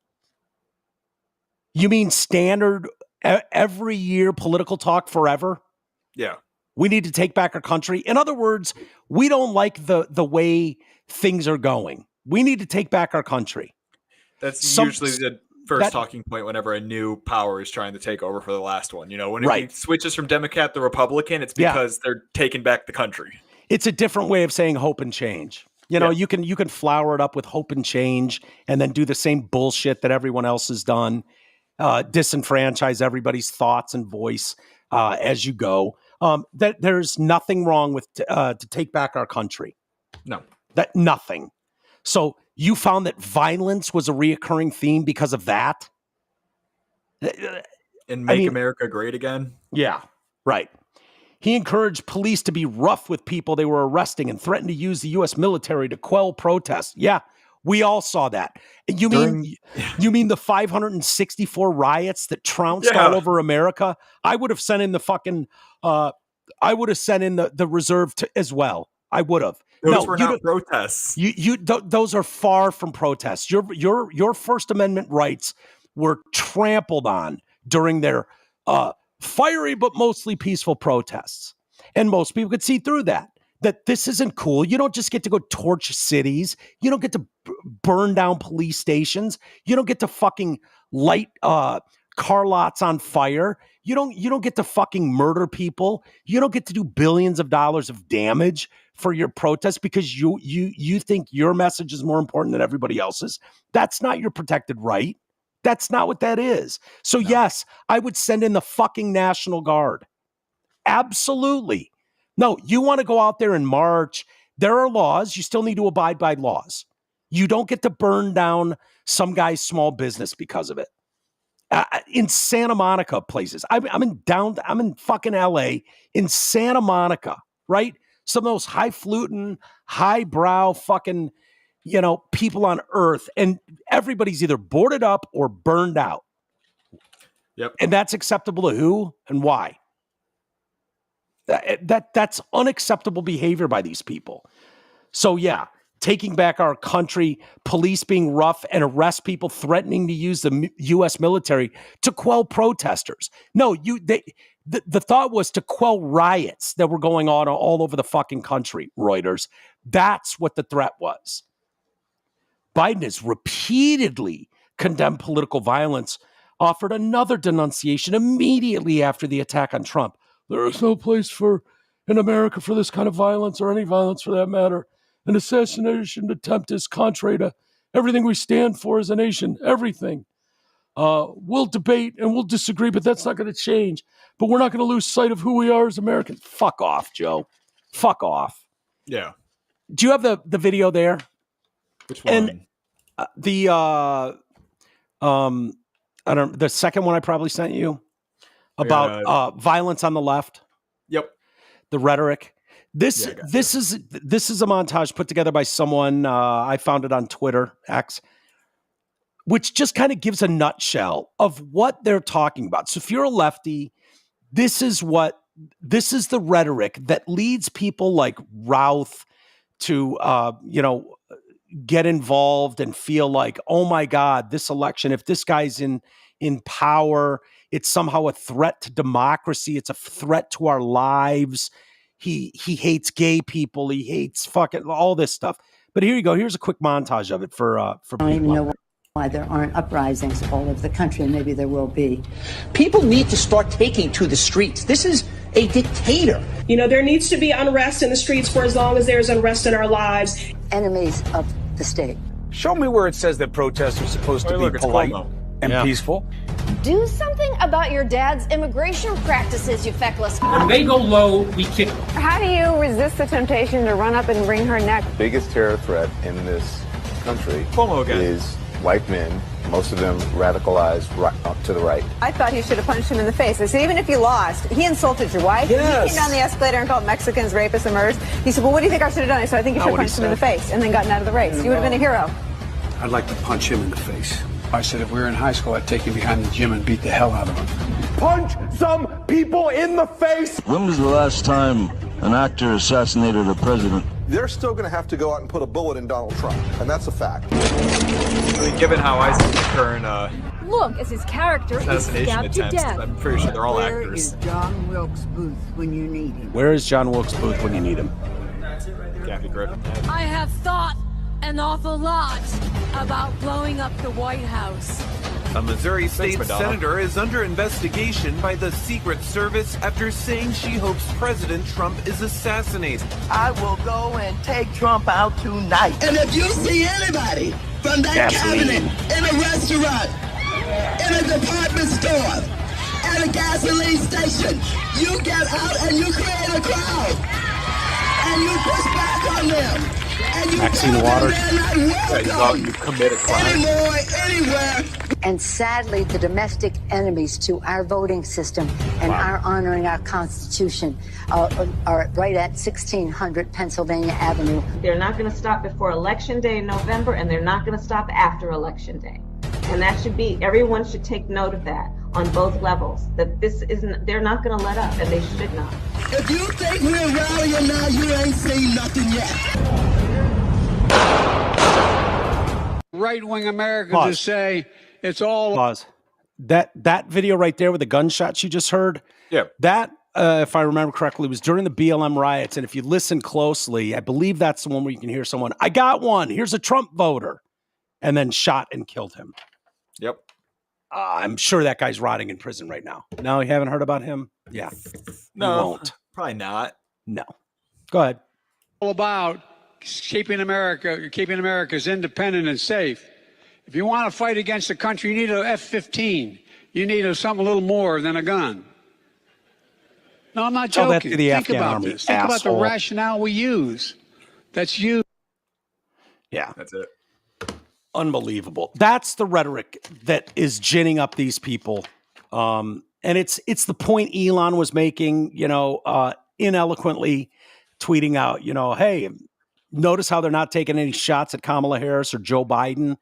You mean standard every year political talk forever? Yeah. We need to take back our country. In other words, we don't like the way things are going. We need to take back our country. That's usually the first talking point whenever a new power is trying to take over for the last one. When it switches from Democrat to Republican, it's because they're taking back the country. It's a different way of saying hope and change. You can flower it up with hope and change and then do the same bullshit that everyone else has done. Disenfranchise everybody's thoughts and voice as you go. That there's nothing wrong with to take back our country. No. That nothing. So you found that violence was a reoccurring theme because of that? And Make America Great Again? Yeah, right. He encouraged police to be rough with people they were arresting and threatened to use the U.S. military to quell protests. Yeah, we all saw that. You mean the 564 riots that trounced all over America? I would have sent in the fucking I would have sent in the reserve as well. I would have. Those were not protests. Those are far from protests. Your First Amendment rights were trampled on during their fiery but mostly peaceful protests. And most people could see through that this isn't cool. You don't just get to go torch cities. You don't get to burn down police stations. You don't get to fucking light car lots on fire. You don't get to fucking murder people. You don't get to do billions of dollars of damage for your protest because you think your message is more important than everybody else's. That's not your protected right. That's not what that is. So yes, I would send in the fucking National Guard. Absolutely. No, you want to go out there and march. There are laws. You still need to abide by laws. You don't get to burn down some guy's small business because of it. In Santa Monica places. I'm in fucking LA, in Santa Monica, right? Some of those highfalutin, highbrow fucking, people on earth, and everybody's either boarded up or burned out. Yep. And that's acceptable to who and why? That's unacceptable behavior by these people. So yeah, taking back our country, police being rough and arrest people threatening to use the U.S. military to quell protesters. No, the thought was to quell riots that were going on all over the fucking country, Reuters. That's what the threat was. Biden has repeatedly condemned political violence, offered another denunciation immediately after the attack on Trump. There is no place in America for this kind of violence, or any violence for that matter. An assassination attempt is contrary to everything we stand for as a nation, everything. We'll debate and we'll disagree, but that's not going to change. But we're not going to lose sight of who we are as Americans. Fuck off, Joe. Fuck off. Yeah. Do you have the video there? Which one? And the second one I probably sent you about violence on the left. Yep. The rhetoric. This is a montage put together by someone. I found it on Twitter, X, which just kind of gives a nutshell of what they're talking about. So if you're a lefty, this is the rhetoric that leads people like Routh to, get involved and feel like, oh my God, this election, if this guy's in power, it's somehow a threat to democracy. It's a threat to our lives. He hates gay people. He hates fucking all this stuff. But here you go. Here's a quick montage of it for I don't even know why there aren't uprisings all over the country, and maybe there will be. People need to start taking to the streets. This is a dictator. There needs to be unrest in the streets for as long as there's unrest in our lives. Enemies of the state. Show me where it says that protests are supposed to be polite and peaceful. Do something about your dad's immigration practices, you feckless. When they go low, we kick them. How do you resist the temptation to run up and wring her neck? The biggest terror threat in this country is white men, most of them radicalized right up to the right. I thought he should have punched him in the face. I said, even if you lost, he insulted your wife. Yes. He came down the escalator and called Mexicans rapists and murderers. He said, well, what do you think I should have done? I said, I think you should have punched him in the face and then gotten out of the race. You would have been a hero. I'd like to punch him in the face. I said, if we were in high school, I'd take him behind the gym and beat the hell out of him. Punch some people in the face! When was the last time an actor assassinated a president? They're still going to have to go out and put a bullet in Donald Trump, and that's a fact. I mean, given how I see the current Look, as his character is stabbed to death. I'm pretty sure they're all actors. Where is John Wilkes Booth when you need him? Where is John Wilkes Booth when you need him? Kathy Griffin. I have thought an awful lot about blowing up the White House. A Missouri state senator is under investigation by the Secret Service after saying she hopes President Trump is assassinated. I will go and take Trump out tonight. And if you see anybody from that cabinet in a restaurant, in a department store, at a gasoline station, you get out and you create a crowd. And you push back on them. Maxine Waters. You commit a crime. Anywhere. And sadly, the domestic enemies to our voting system and our honoring our Constitution are right at 1600 Pennsylvania Avenue. They're not going to stop before Election Day in November, and they're not going to stop after Election Day. And that should be, everyone should take note of that on both levels, that this isn't, they're not going to let up, and they should not. If you think we're rallying now, you ain't seen nothing yet. Right-wing Americans to say it's all... Pause. That video right there with the gunshots you just heard, that, if I remember correctly, was during the BLM riots. And if you listen closely, I believe that's the one where you can hear someone, I got one, here's a Trump voter, and then shot and killed him. Yep. I'm sure that guy's rotting in prison right now. No, you haven't heard about him? Yeah. No, you won't. Probably not. No. Go ahead. All about keeping America's independent and safe. If you want to fight against the country, you need an F-15. You need something a little more than a gun. No, I'm not joking. That to the Think Afghan about army, this. Think about the rationale we use. That's you. Yeah. That's it. Unbelievable. That's the rhetoric that is ginning up these people. And it's the point Elon was making, ineloquently tweeting out, hey, notice how they're not taking any shots at Kamala Harris or Joe Biden.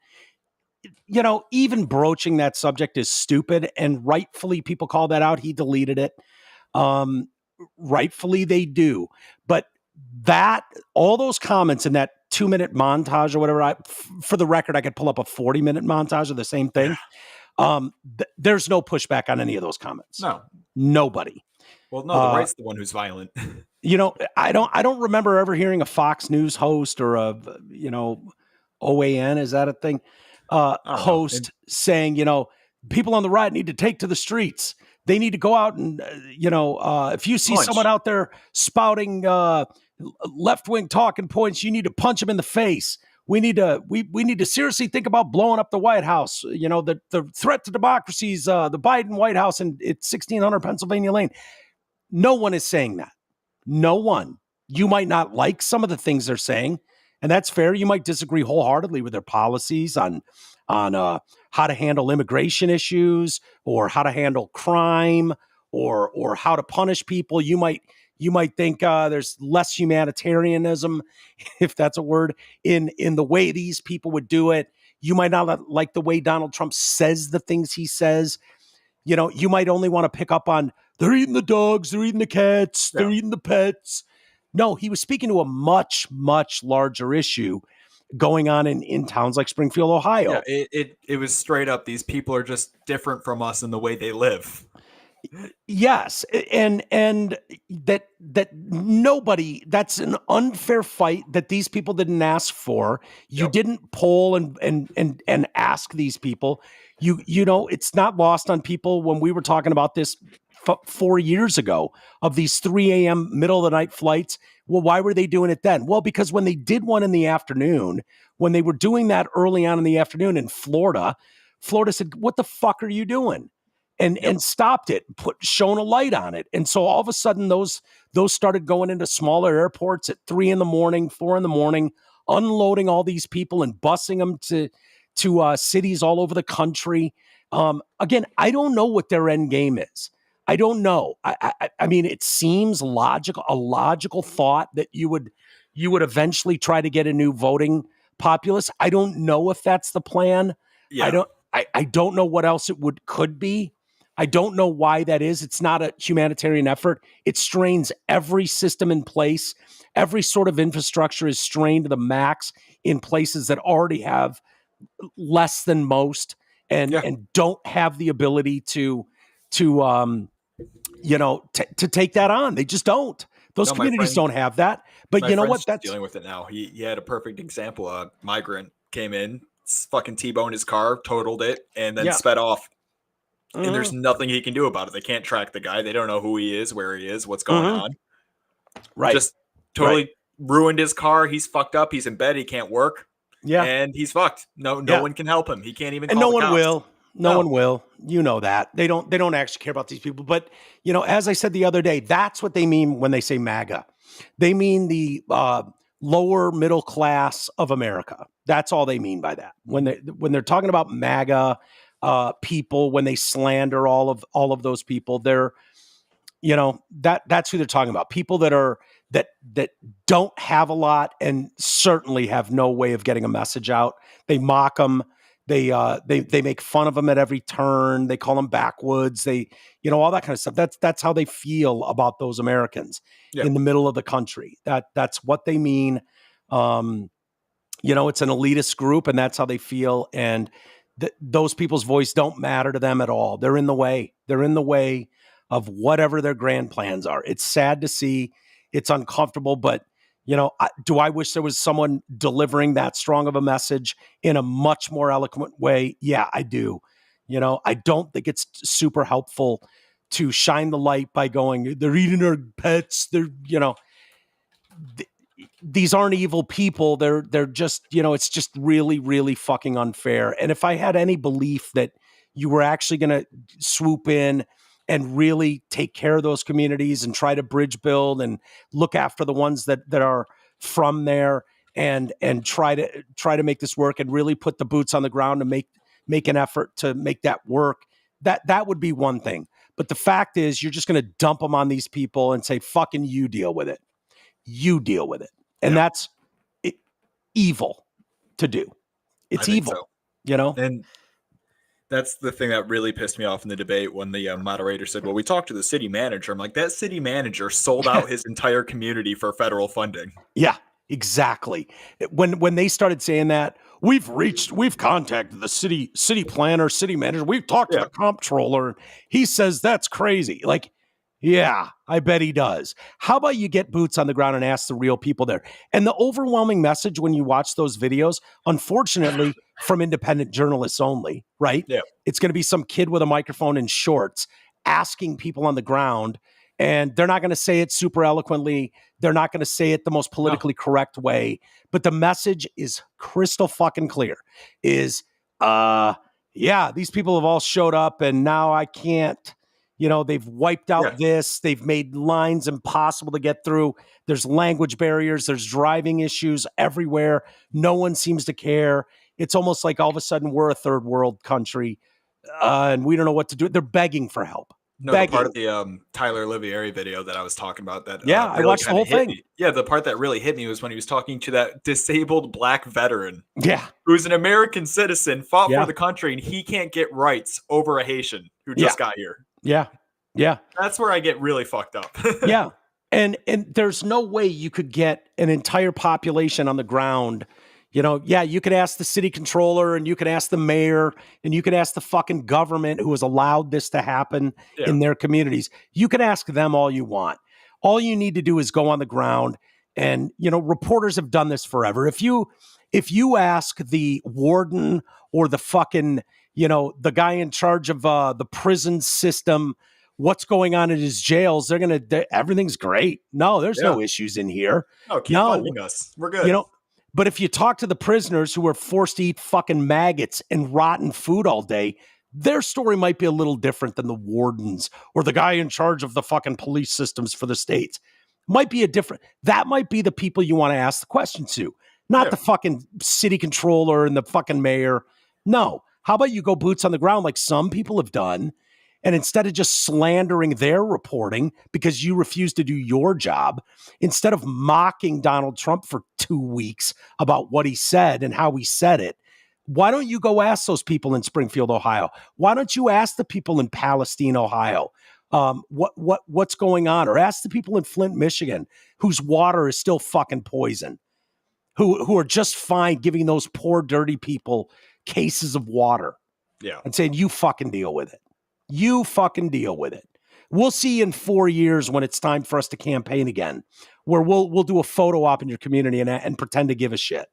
Even broaching that subject is stupid, and rightfully people call that out. He deleted it. Rightfully they do. But all those comments in that 2-minute montage or whatever, for the record, I could pull up a 40-minute montage of the same thing. There's no pushback on any of those comments. No. Nobody. Well, no, the right's the one who's violent. I don't remember ever hearing a Fox News host or a, OAN, is that a thing? Host saying, people on the right need to take to the streets. They need to go out and, if you see someone out there spouting left-wing talking points, you need to punch them in the face. We need to seriously think about blowing up the White House. The threat to democracy is the Biden White House and it's 1600 Pennsylvania Lane. No one is saying that. No one. You might not like some of the things they're saying, and that's fair. You might disagree wholeheartedly with their policies on how to handle immigration issues or how to handle crime or how to punish people. You might think there's less humanitarianism, if that's a word, in the way these people would do it. You might not like the way Donald Trump says the things he says. You might only want to pick up on they're eating the dogs, they're eating the cats, they're eating the pets. No, he was speaking to a much, much larger issue going on in towns like Springfield, Ohio. Yeah, it was straight up. These people are just different from us in the way they live. Yes, and that nobody, that's an unfair fight that these people didn't ask for. You didn't poll and ask these people. It's not lost on people when we were talking about this 4 years ago of these 3 a.m. middle of the night flights. Well, why were they doing it then? Well, because when they did one in the afternoon, when they were doing that early on in the afternoon in Florida said, what the fuck are you doing? And stopped it, shone a light on it. And so all of a sudden those started going into smaller airports at 3 a.m, 4 a.m, unloading all these people and busing them to cities all over the country. Again, I don't know what their end game is. I don't know. I mean, it seems a logical thought that you would eventually try to get a new voting populace. I don't know if that's the plan. Yeah. I don't know what else could be. I don't know why that is. It's not a humanitarian effort. It strains every system in place. Every sort of infrastructure is strained to the max in places that already have less than most and don't have the ability to take that on. They just don't. Those communities don't have that. But you know what? That's dealing with it now. He had a perfect example. A migrant came in, fucking T-boned his car, totaled it, and then sped off. And there's nothing he can do about it. They can't track the guy. They don't know who he is, where he is, what's going on. Right. Just totally ruined his car. He's fucked up. He's in bed. He can't work. Yeah. And he's fucked. No one can help him. He can't even call the no one cops. will. No one will. You know that. They don't actually care about these people. But, as I said the other day, that's what they mean when they say MAGA. They mean the lower middle class of America. That's all they mean by that. When they're talking about MAGA people, when they slander all of those people, they're, you know, that's who they're talking about. People that don't have a lot and certainly have no way of getting a message out. They mock them. They make fun of them at every turn. They call them backwoods. They, you know, all that kind of stuff. That's how they feel about those Americans in the middle of the country. That's what they mean. You know, it's an elitist group, and that's how they feel. And those people's voice don't matter to them at all. They're in the way. They're in the way of whatever their grand plans are. It's sad to see. It's uncomfortable, but you know, do I wish there was someone delivering that strong of a message in a much more eloquent way? Yeah, I do. You know, I don't think it's super helpful to shine the light by going, they're eating our pets. They're, you know, these aren't evil people. They're just, you know, it's just really, really fucking unfair. And if I had any belief that you were actually going to swoop in and really take care of those communities and try to bridge build and look after the ones that are from there and try to make this work and really put the boots on the ground to make an effort to make that work, that would be one thing. But the fact is, you're just going to dump them on these people and say, fucking you deal with it. You deal with it. And that's evil to do. It's evil, so. You know? And that's the thing that really pissed me off in the debate when the moderator said, well, we talked to the city manager. I'm like, that city manager sold out his entire community for federal funding. Yeah, exactly. When they started saying that, we've contacted the city planner, city manager. We've talked to the comptroller. He says that's crazy. Like, yeah, I bet he does. How about you get boots on the ground and ask the real people there? And the overwhelming message when you watch those videos, unfortunately, from independent journalists only, right? Yeah. It's going to be some kid with a microphone and shorts asking people on the ground, and they're not going to say it super eloquently. They're not going to say it the most politically correct way, but the message is crystal fucking clear. Is, yeah, these people have all showed up and now I can't, you know, they've wiped out this. They've made lines impossible to get through. There's language barriers. There's driving issues everywhere. No one seems to care. It's almost like all of a sudden we're a third world country and we don't know what to do. They're begging for help. No, the part of the Tyler Olivieri video that I was talking about that really I watched the whole thing. Yeah, the part that really hit me was when he was talking to that disabled black veteran. Yeah. Who's an American citizen, fought for the country, and he can't get rights over a Haitian who just got here. Yeah. Yeah. That's where I get really fucked up. Yeah. And there's no way you could get an entire population on the ground. You know, yeah, you could ask the city controller and you could ask the mayor and you could ask the fucking government who has allowed this to happen in their communities. You can ask them all you want. All you need to do is go on the ground. And, you know, reporters have done this forever. If you ask the warden or the fucking, you know, the guy in charge of the prison system what's going on in his jails, everything's great. No, there's no issues in here. No, keep funding us. We're good. You know, but if you talk to the prisoners who are forced to eat fucking maggots and rotten food all day, their story might be a little different than the wardens or the guy in charge of the fucking police systems for the states. That might be the people you want to ask the question to, not the fucking city controller and the fucking mayor. No. How about you go boots on the ground like some people have done? And instead of just slandering their reporting because you refuse to do your job, instead of mocking Donald Trump for 2 weeks about what he said and how he said it, why don't you go ask those people in Springfield, Ohio? Why don't you ask the people in Palestine, Ohio, what's going on? Or ask the people in Flint, Michigan, whose water is still fucking poison, who are just fine giving those poor, dirty people cases of water and saying, you fucking deal with it. You fucking deal with it. We'll see in 4 years when it's time for us to campaign again, where we'll do a photo op in your community and pretend to give a shit.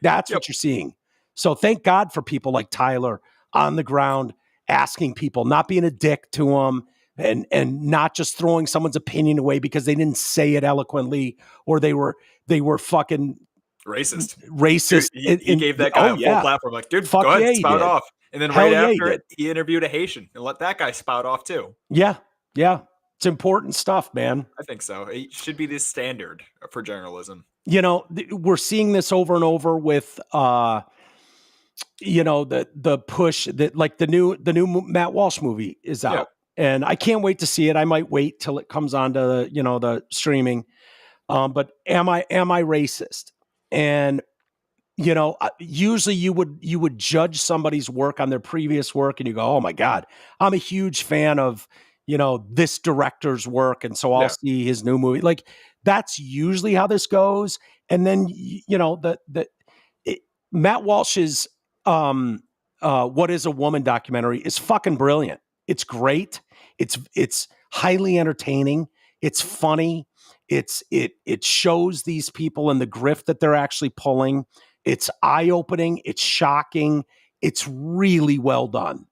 That's what you're seeing. So thank God for people like Tyler on the ground, asking people, not being a dick to them and not just throwing someone's opinion away because they didn't say it eloquently or they were fucking racist. Dude, he gave that guy a full platform. Like, dude, go ahead, spout off. And then right after it, he interviewed a Haitian and let that guy spout off too. Yeah. Yeah. It's important stuff, man. I think so. It should be the standard for journalism. we're seeing this over and over with, the push that like the new Matt Walsh movie is out, and I can't wait to see it. I might wait till it comes onto the streaming. But am I racist? And usually you would judge somebody's work on their previous work, and you go, oh my God, I'm a huge fan of this director's work, and so I'll see his new movie. Like that's usually how this goes. And then Matt Walsh's What Is a Woman documentary is fucking brilliant. It's great. It's highly entertaining. It's funny. It shows these people and the grift that they're actually pulling. It's eye-opening. It's shocking. It's really well done.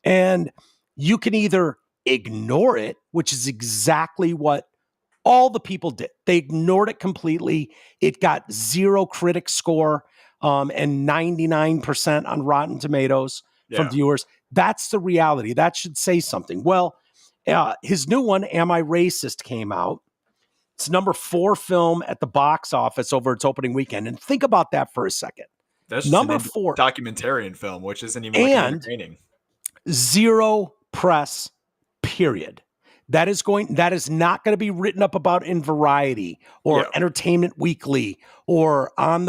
And you can either ignore it, which is exactly what all the people did. They ignored it completely. It got 0 critic score and 99% on Rotten Tomatoes from viewers. That's the reality. That should say something. Well, his new one, Am I Racist, came out. It's number 4 film at the box office over its opening weekend. And think about that for a second. That's number 4 documentarian film, which isn't even like entertaining. 0 press, period. That is not going to be written up about in Variety or Entertainment Weekly or on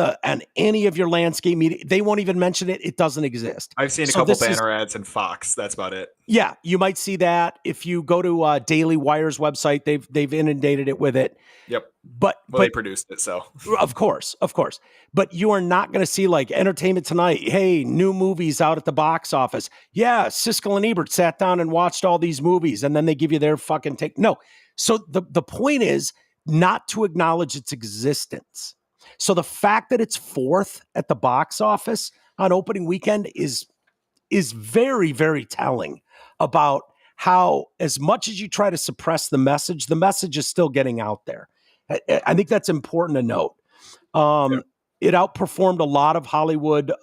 any of your landscape media. They won't even mention it. It doesn't exist. I've seen a couple banner ads in Fox. That's about it. Yeah, you might see that if you go to Daily Wire's website. They've inundated it with it. Yep. But they produced it, so of course. But you are not going to see like Entertainment Tonight. Hey, new movies out at the box office. Yeah, Siskel and Ebert sat down and watched all these movies, and then they give you their fucking take. No. So the point is not to acknowledge its existence. So the fact that it's 4th at the box office on opening weekend is very, very telling about how, as much as you try to suppress the message is still getting out there. I think that's important to note. It outperformed a lot of Hollywood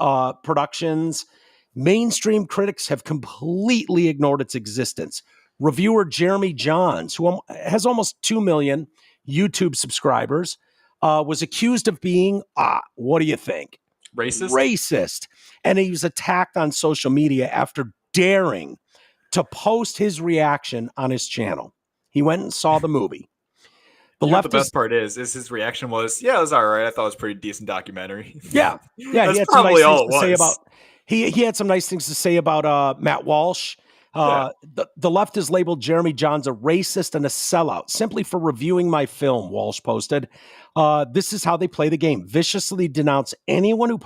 productions. Mainstream critics have completely ignored its existence. Reviewer Jeremy Johns, who has almost 2 million YouTube subscribers, was accused of being, what do you think? Racist. And he was attacked on social media after daring to post his reaction on his channel. He went and saw the movie. The best part is his reaction was, it was all right. I thought it was a pretty decent documentary. Yeah. That's he had probably some nice all things it to was. say about, he had some nice things to say about Matt Walsh. The left has labeled Jeremy Johns a racist and a sellout simply for reviewing my film, Walsh posted. This is how they play the game. Viciously denounce anyone who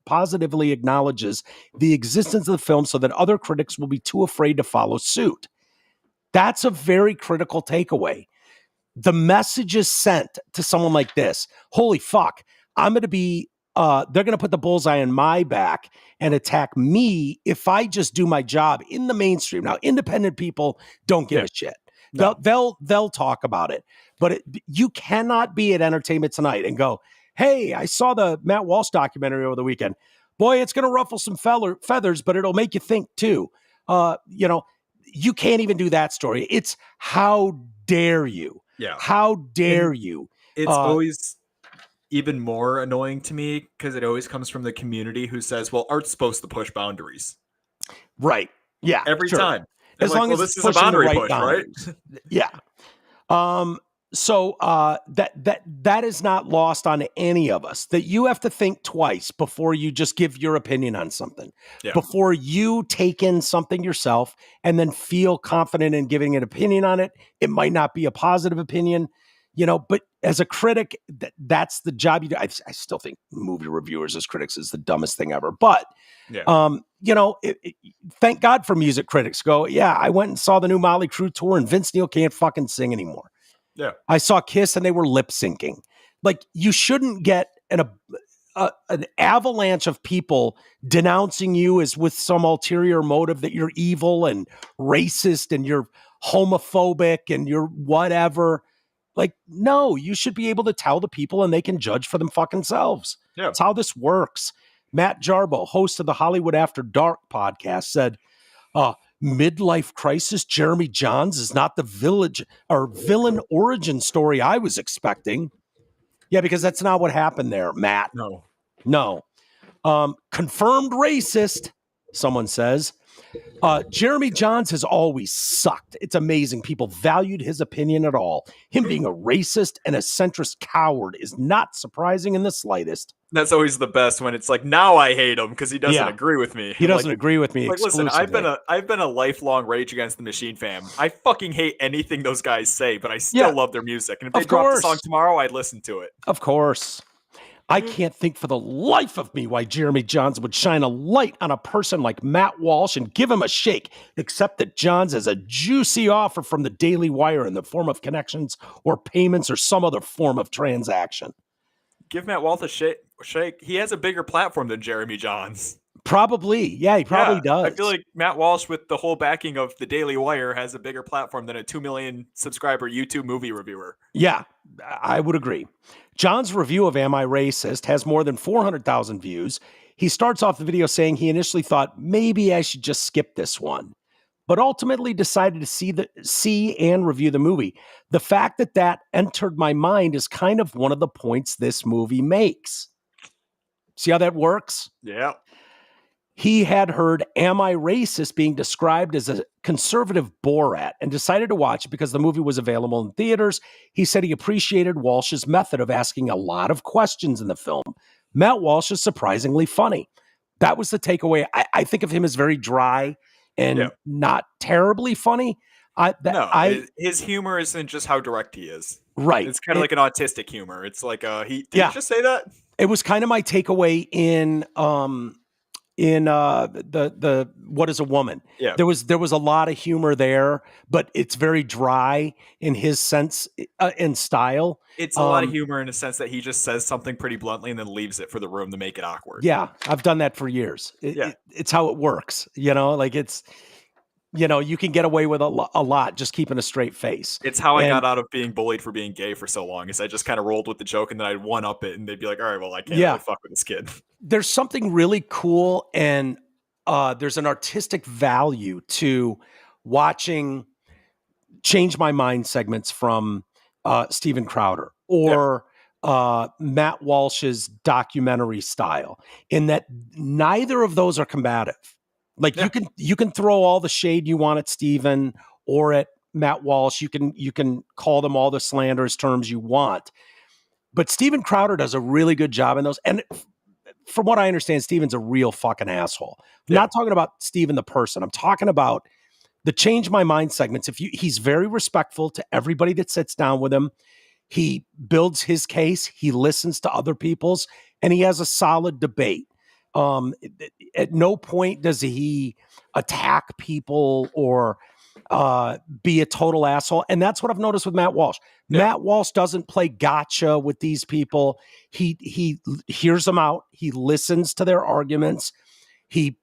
positively acknowledges the existence of the film so that other critics will be too afraid to follow suit. That's a very critical takeaway. The message is sent to someone like this. Holy fuck, I'm going to be, they're going to put the bullseye on my back and attack me if I just do my job in the mainstream. Now, independent people don't give a shit. No. They'll talk about it. But you cannot be at Entertainment Tonight and go, hey, I saw the Matt Walsh documentary over the weekend. Boy, it's going to ruffle some feathers, but it'll make you think too. You can't even do that story. It's how dare you? Yeah. How dare you? It's always even more annoying to me because it always comes from the community who says, well, art's supposed to push boundaries. Right. Yeah. Every time. As long as this is a boundary push, right? Yeah. So that is not lost on any of us, that you have to think twice before you just give your opinion on something, before you take in something yourself and then feel confident in giving an opinion on it. It might not be a positive opinion, but as a critic, that's the job you do. I still think movie reviewers as critics is the dumbest thing ever, but thank God for music critics go, I went and saw the new Motley Crue tour and Vince Neil can't fucking sing anymore. Yeah, I saw Kiss and they were lip syncing. Like, you shouldn't get an avalanche of people denouncing you as with some ulterior motive that you're evil and racist and you're homophobic and you're whatever. Like, no, you should be able to tell the people and they can judge for them fucking selves. Yeah. That's how this works. Matt Jarbo, host of the Hollywood After Dark podcast, said, midlife crisis Jeremy Johns is not the villain origin story I was expecting. Yeah, because that's not what happened there, Matt. No. Confirmed racist, someone says. Jeremy Jahns has always sucked. It's amazing people valued his opinion at all. Him being a racist and a centrist coward is not surprising in the slightest. That's always the best when it's like, now I hate him because he doesn't agree with me. He doesn't agree with me. Like, listen, I've been a lifelong Rage Against the Machine fan. I fucking hate anything those guys say, but I still love their music. And if they drop the song tomorrow, I'd listen to it. Of course. I can't think for the life of me why Jeremy Jahns would shine a light on a person like Matt Walsh and give him a shake, except that Jahns has a juicy offer from the Daily Wire in the form of connections or payments or some other form of transaction. Give Matt Walsh a shake. He has a bigger platform than Jeremy Jahns. Probably. Yeah, he probably does. I feel like Matt Walsh, with the whole backing of the Daily Wire, has a bigger platform than a 2 million subscriber YouTube movie reviewer. Yeah, I would agree. John's review of Am I Racist has more than 400,000 views. He starts off the video saying he initially thought maybe I should just skip this one, but ultimately decided to see and review the movie. The fact that entered my mind is kind of one of the points this movie makes. See how that works? Yeah. He had heard Am I Racist being described as a conservative Borat and decided to watch it because the movie was available in theaters. He said he appreciated Walsh's method of asking a lot of questions in the film. Matt Walsh is surprisingly funny. That was the takeaway. I think of him as very dry and not terribly funny. His humor isn't just how direct he is. Right. It's kind of like an autistic humor. It's like, did he just say that? It was kind of my takeaway in the What Is a Woman? Yeah. There was a lot of humor there, but it's very dry in his sense and style. It's a lot of humor in a sense that he just says something pretty bluntly and then leaves it for the room to make it awkward. Yeah, I've done that for years. It's how it works. Like it's, you can get away with a lot just keeping a straight face. It's how I got out of being bullied for being gay for so long, is I just kind of rolled with the joke and then I'd one up it and they'd be like, all right, well, I can't really fuck with this kid. There's something really cool and there's an artistic value to watching Change My Mind segments from Steven Crowder or Matt Walsh's documentary style, in that neither of those are combative. Like you can throw all the shade you want at Steven or at Matt Walsh. You can call them all the slanderous terms you want. But Steven Crowder does a really good job in those. And from what I understand, Steven's a real fucking asshole. I'm not talking about Steven the person. I'm talking about the Change My Mind segments. He's very respectful to everybody that sits down with him. He builds his case. He listens to other people's, and he has a solid debate. At no point does he attack people or be a total asshole. And that's what I've noticed with Matt Walsh. Matt Walsh doesn't play gotcha with these people. He hears them out. He listens to their arguments. He,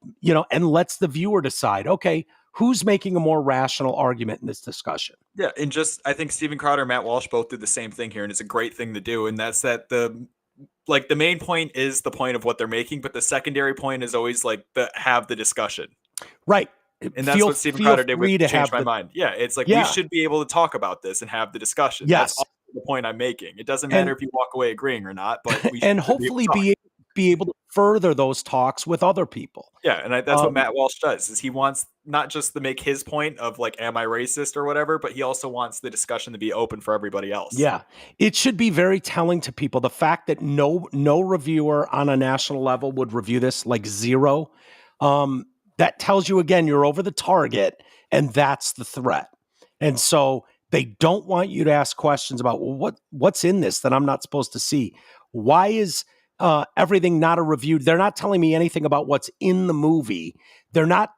and lets the viewer decide, okay, who's making a more rational argument in this discussion? Yeah. And I think Steven Crowder and Matt Walsh both did the same thing here. And it's a great thing to do. And that's that the main point is the point of what they're making, but the secondary point is always have the discussion. Right. And that's what Steven Crowder did with Change My Mind. Yeah. It's like, we should be able to talk about this and have the discussion. Yes. That's the point I'm making. It doesn't matter if you walk away agreeing or not, but we and hopefully be able to further those talks with other people. Yeah. And that's what Matt Walsh does, is he wants not just to make his point of am I racist or whatever, but he also wants the discussion to be open for everybody else. Yeah. It should be very telling to people. The fact that no reviewer on a national level would review this, zero, that tells you, again, you're over the target, and that's the threat. And so they don't want you to ask questions about, what's in this that I'm not supposed to see? Why is everything not a review? They're not telling me anything about what's in the movie. They're not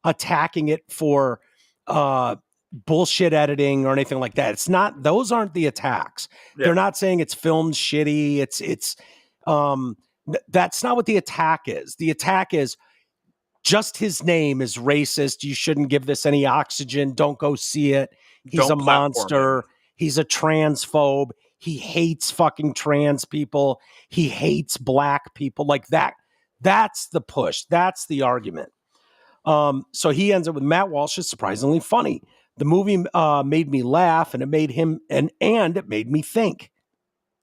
attacking it for bullshit editing or anything like that. It's not; those aren't the attacks. Yeah. They're not saying it's filmed shitty. That's not what the attack is. The attack is just his name is racist. You shouldn't give this any oxygen. Don't go see it. He's a monster. He's a transphobe. He hates fucking trans people. He hates black people. Like that. That's the push. That's the argument. So he ends up with Matt Walsh is surprisingly funny. The movie made me laugh, and it made him and it made me think.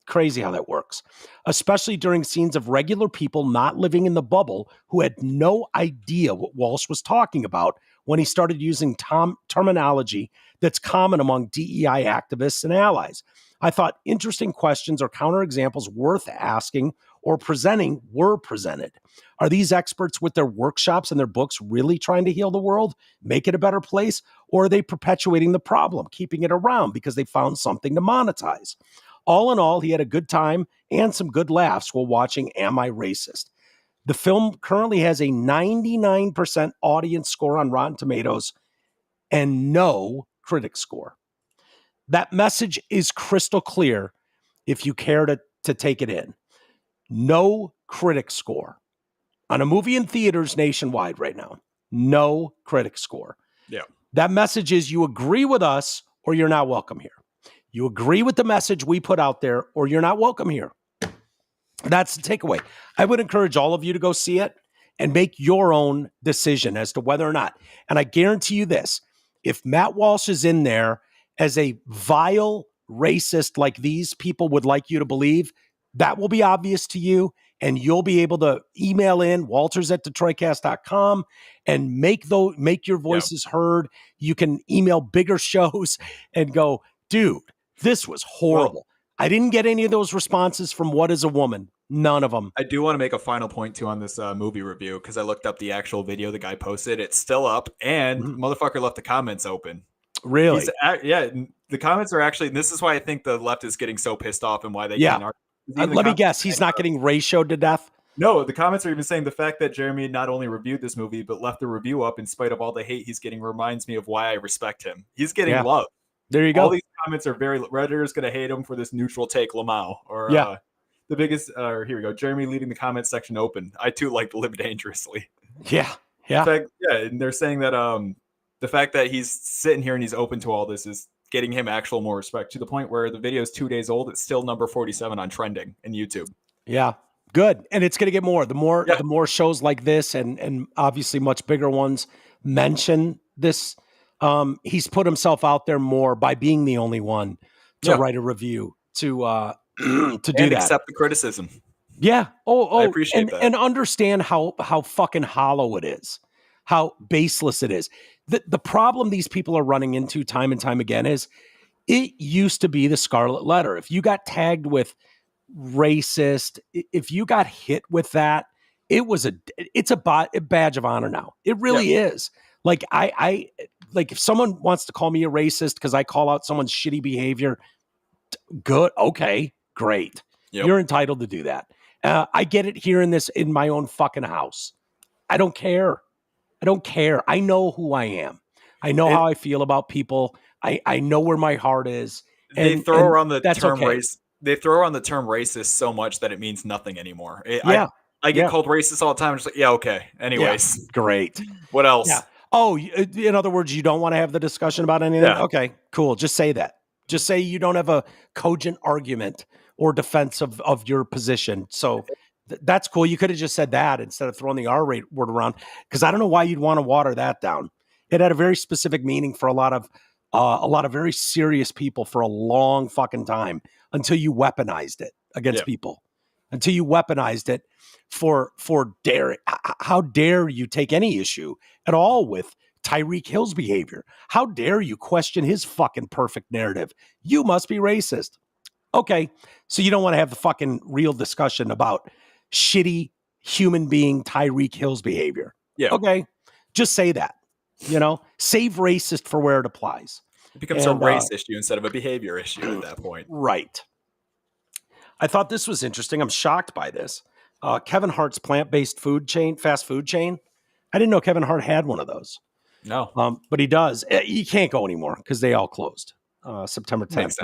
Crazy how that works, especially during scenes of regular people not living in the bubble who had no idea what Walsh was talking about when he started using terminology that's common among DEI activists and allies. I thought interesting questions or counterexamples worth asking or presenting were presented. Are these experts with their workshops and their books really trying to heal the world, make it a better place, or are they perpetuating the problem, keeping it around because they found something to monetize? All in all, he had a good time and some good laughs while watching Am I Racist? The film currently has a 99% audience score on Rotten Tomatoes and no critic score. That message is crystal clear if you care to take it in. No critic score. On a movie in theaters nationwide right now, no critic score. Yeah. That message is you agree with us or you're not welcome here. You agree with the message we put out there or you're not welcome here. That's the takeaway. I would encourage all of you to go see it and make your own decision as to whether or not. And I guarantee you this, if Matt Walsh is in there as a vile racist like these people would like you to believe, that will be obvious to you. And you'll be able to email in walters@detroitcast.com and make your voices heard. You can email bigger shows and go, dude, this was horrible. I didn't get any of those responses from What Is a Woman. None of them. I do want to make a final point too on this movie review because I looked up the actual video the guy posted. It's still up, and motherfucker left the comments open. Really? Yeah, the comments are actually. And this is why I think the left is getting so pissed off and why they can't argue. Let me guess. He's not getting ratioed to death. No, the comments are even saying the fact that Jeremy not only reviewed this movie but left the review up in spite of all the hate he's getting reminds me of why I respect him. He's getting love. There you go. All these comments are very Redditor's going to hate him for this neutral take, Lamau. Or the biggest. Here we go. Jeremy leaving the comment section open. I too like to live dangerously. Yeah. In fact, and they're saying that the fact that he's sitting here and he's open to all this is getting him actual more respect to the point where the video is 2 days old. It's still number 47 on trending in YouTube. Yeah. Good. And it's going to get more. The more shows like this and obviously much bigger ones mention this. He's put himself out there more by being the only one to write a review to do that. Accept the criticism. Yeah. I appreciate that. And understand how fucking hollow it is, how baseless it is. The problem these people are running into time and time again is it used to be the scarlet letter. If you got tagged with racist, if you got hit with that, it's a badge of honor now. It really is. Like I if someone wants to call me a racist because I call out someone's shitty behavior, good. Okay, great. Yep. You're entitled to do that. I get it here in my own fucking house. I don't care. I know who I am. I know how I feel about people. I know where my heart is. They throw around the term race. They throw around the term racist so much that it means nothing anymore. I get called racist all the time. I'm just like, yeah, okay. Anyways, great. What else? Yeah. Oh, in other words, you don't want to have the discussion about anything? Yeah. Okay, cool. Just say that. Just say you don't have a cogent argument or defense of your position. So that's cool. You could have just said that instead of throwing the R word around, because I don't know why you'd want to water that down. It had a very specific meaning for a lot of very serious people for a long fucking time until you weaponized it against people. Until you weaponized it for dare. How dare you take any issue at all with Tyreek Hill's behavior? How dare you question his fucking perfect narrative? You must be racist. Okay, so you don't want to have the fucking real discussion about shitty human being Tyreek Hill's behavior. Yeah. Okay, just say that. Save racist for where it applies. It becomes a race issue instead of a behavior issue at that point. Right. I thought this was interesting. I'm shocked by this. Kevin Hart's plant-based fast food chain. I didn't know Kevin Hart had one of those. No. But he does. He can't go anymore because they all closed. September 10th.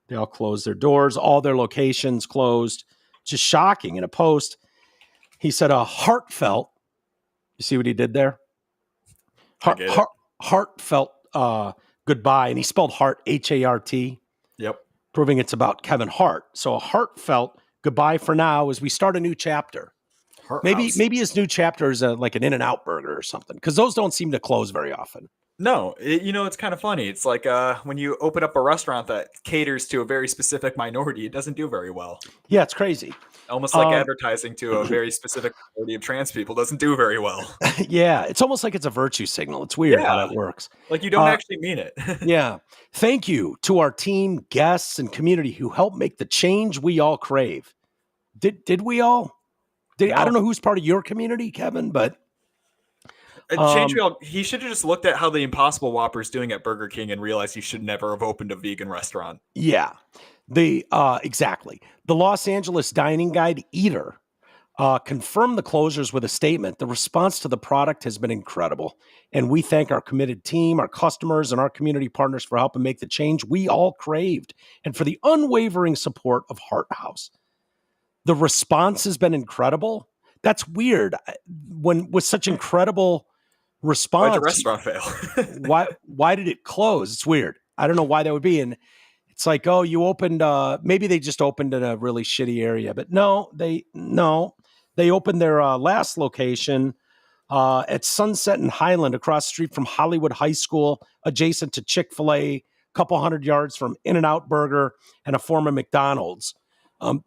They all closed their doors. All their locations closed. Just shocking. In a post, he said a heartfelt. You see what he did there? Heartfelt goodbye. And he spelled heart, Hart. Yep. Proving it's about Kevin Hart. So a heartfelt goodbye for now as we start a new chapter. Maybe his new chapter is like an In-N-Out burger or something, because those don't seem to close very often. No, it's kind of funny. It's like when you open up a restaurant that caters to a very specific minority, it doesn't do very well. Yeah, it's crazy. Almost like advertising to a very specific minority of trans people doesn't do very well. Yeah, it's almost like it's a virtue signal. It's weird how that works. Like you don't actually mean it. Yeah. Thank you to our team, guests, and community who helped make the change we all crave. Did we all? No. I don't know who's part of your community, Kevin, but change we all. He should have just looked at how the Impossible Whopper is doing at Burger King and realized he should never have opened a vegan restaurant. Yeah. Exactly. The Los Angeles Dining Guide Eater confirmed the closures with a statement. The response to the product has been incredible, and we thank our committed team, our customers, and our community partners for helping make the change we all craved, and for the unwavering support of Heart House. The response has been incredible. That's weird. When with such incredible response, why'd the restaurant fail? why did it close? It's weird. I don't know why that would be. And it's like, oh, you opened, maybe they just opened in a really shitty area, but they opened their last location at Sunset and Highland across the street from Hollywood High School, adjacent to Chick-fil-A, a couple hundred yards from In-N-Out Burger and a former McDonald's.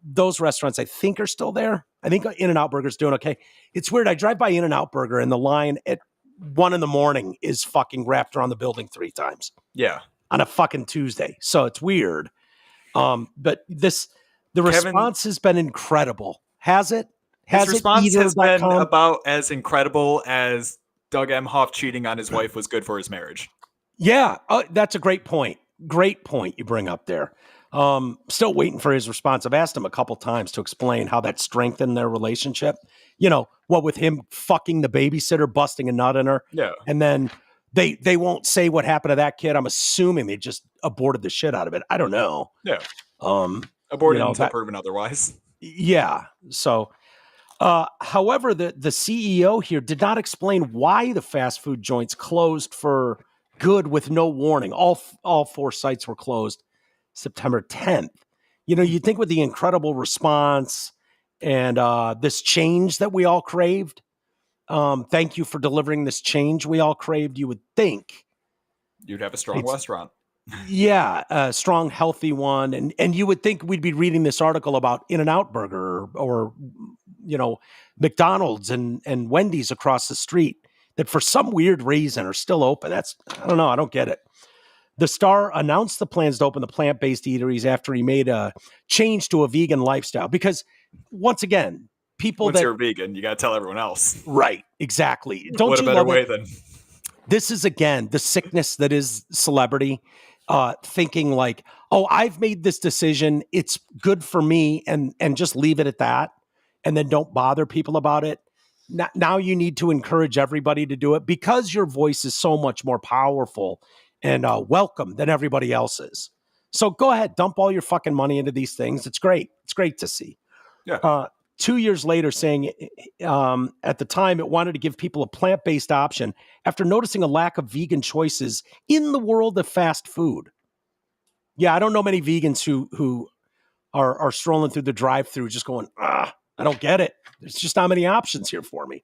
Those restaurants, I think, are still there. I think In-N-Out Burger's doing okay. It's weird. I drive by In-N-Out Burger and the line at 1 a.m. is fucking wrapped around the building 3 times. Yeah. On a fucking Tuesday. So it's weird. But the response has been incredible. Has it? His response has been about as incredible as Doug Emhoff cheating on his wife was good for his marriage. Yeah. That's a great point. Great point you bring up there. Still waiting for his response. I've asked him a couple times to explain how that strengthened their relationship. What with him fucking the babysitter, busting a nut in her. Yeah. And then they won't say what happened to that kid. I'm assuming they just aborted the shit out of it. I don't know. Yeah. Aborted until proven otherwise. Yeah. So, however, the CEO here did not explain why the fast food joints closed for good with no warning. All 4 sites were closed September 10th. You'd think with the incredible response and this change that we all craved, thank you for delivering this change we all craved, you would think you'd have a strong restaurant. Yeah, a strong, healthy one. And you would think we'd be reading this article about In-N-Out Burger or McDonald's and Wendy's across the street that for some weird reason are still open. I don't know. I don't get it. The Star announced the plans to open the plant-based eateries after he made a change to a vegan lifestyle. Because once again, once you're vegan, you got to tell everyone else. Right. Exactly. Don't what you a better love way it? than This is, again, the sickness that is celebrity, thinking like, oh, I've made this decision. It's good for me. And just leave it at that. And then don't bother people about it. Now you need to encourage everybody to do it because your voice is so much more powerful and welcome than everybody else's. So go ahead, dump all your fucking money into these things. It's great. It's great to see. Yeah. 2 years later, saying at the time it wanted to give people a plant-based option after noticing a lack of vegan choices in the world of fast food. Yeah, I don't know many vegans who are strolling through the drive-thru just going, I don't get it. There's just not many options here for me.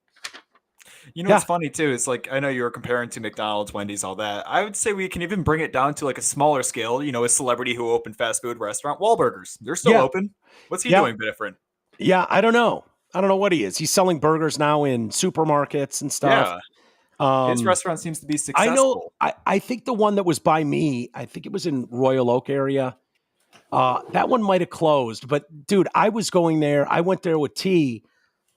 What's funny too is like I know you were comparing to McDonald's, Wendy's, all that. I would say we can even bring it down to like a smaller scale. A celebrity who opened fast food restaurant, Wahlburgers. They're still open. What's he doing different? Yeah, I don't know. I don't know what he is. He's selling burgers now in supermarkets and stuff. Yeah. His restaurant seems to be successful. I know. I think the one that was by me, I think it was in Royal Oak area. That one might have closed, but dude, I was going there. I went there with T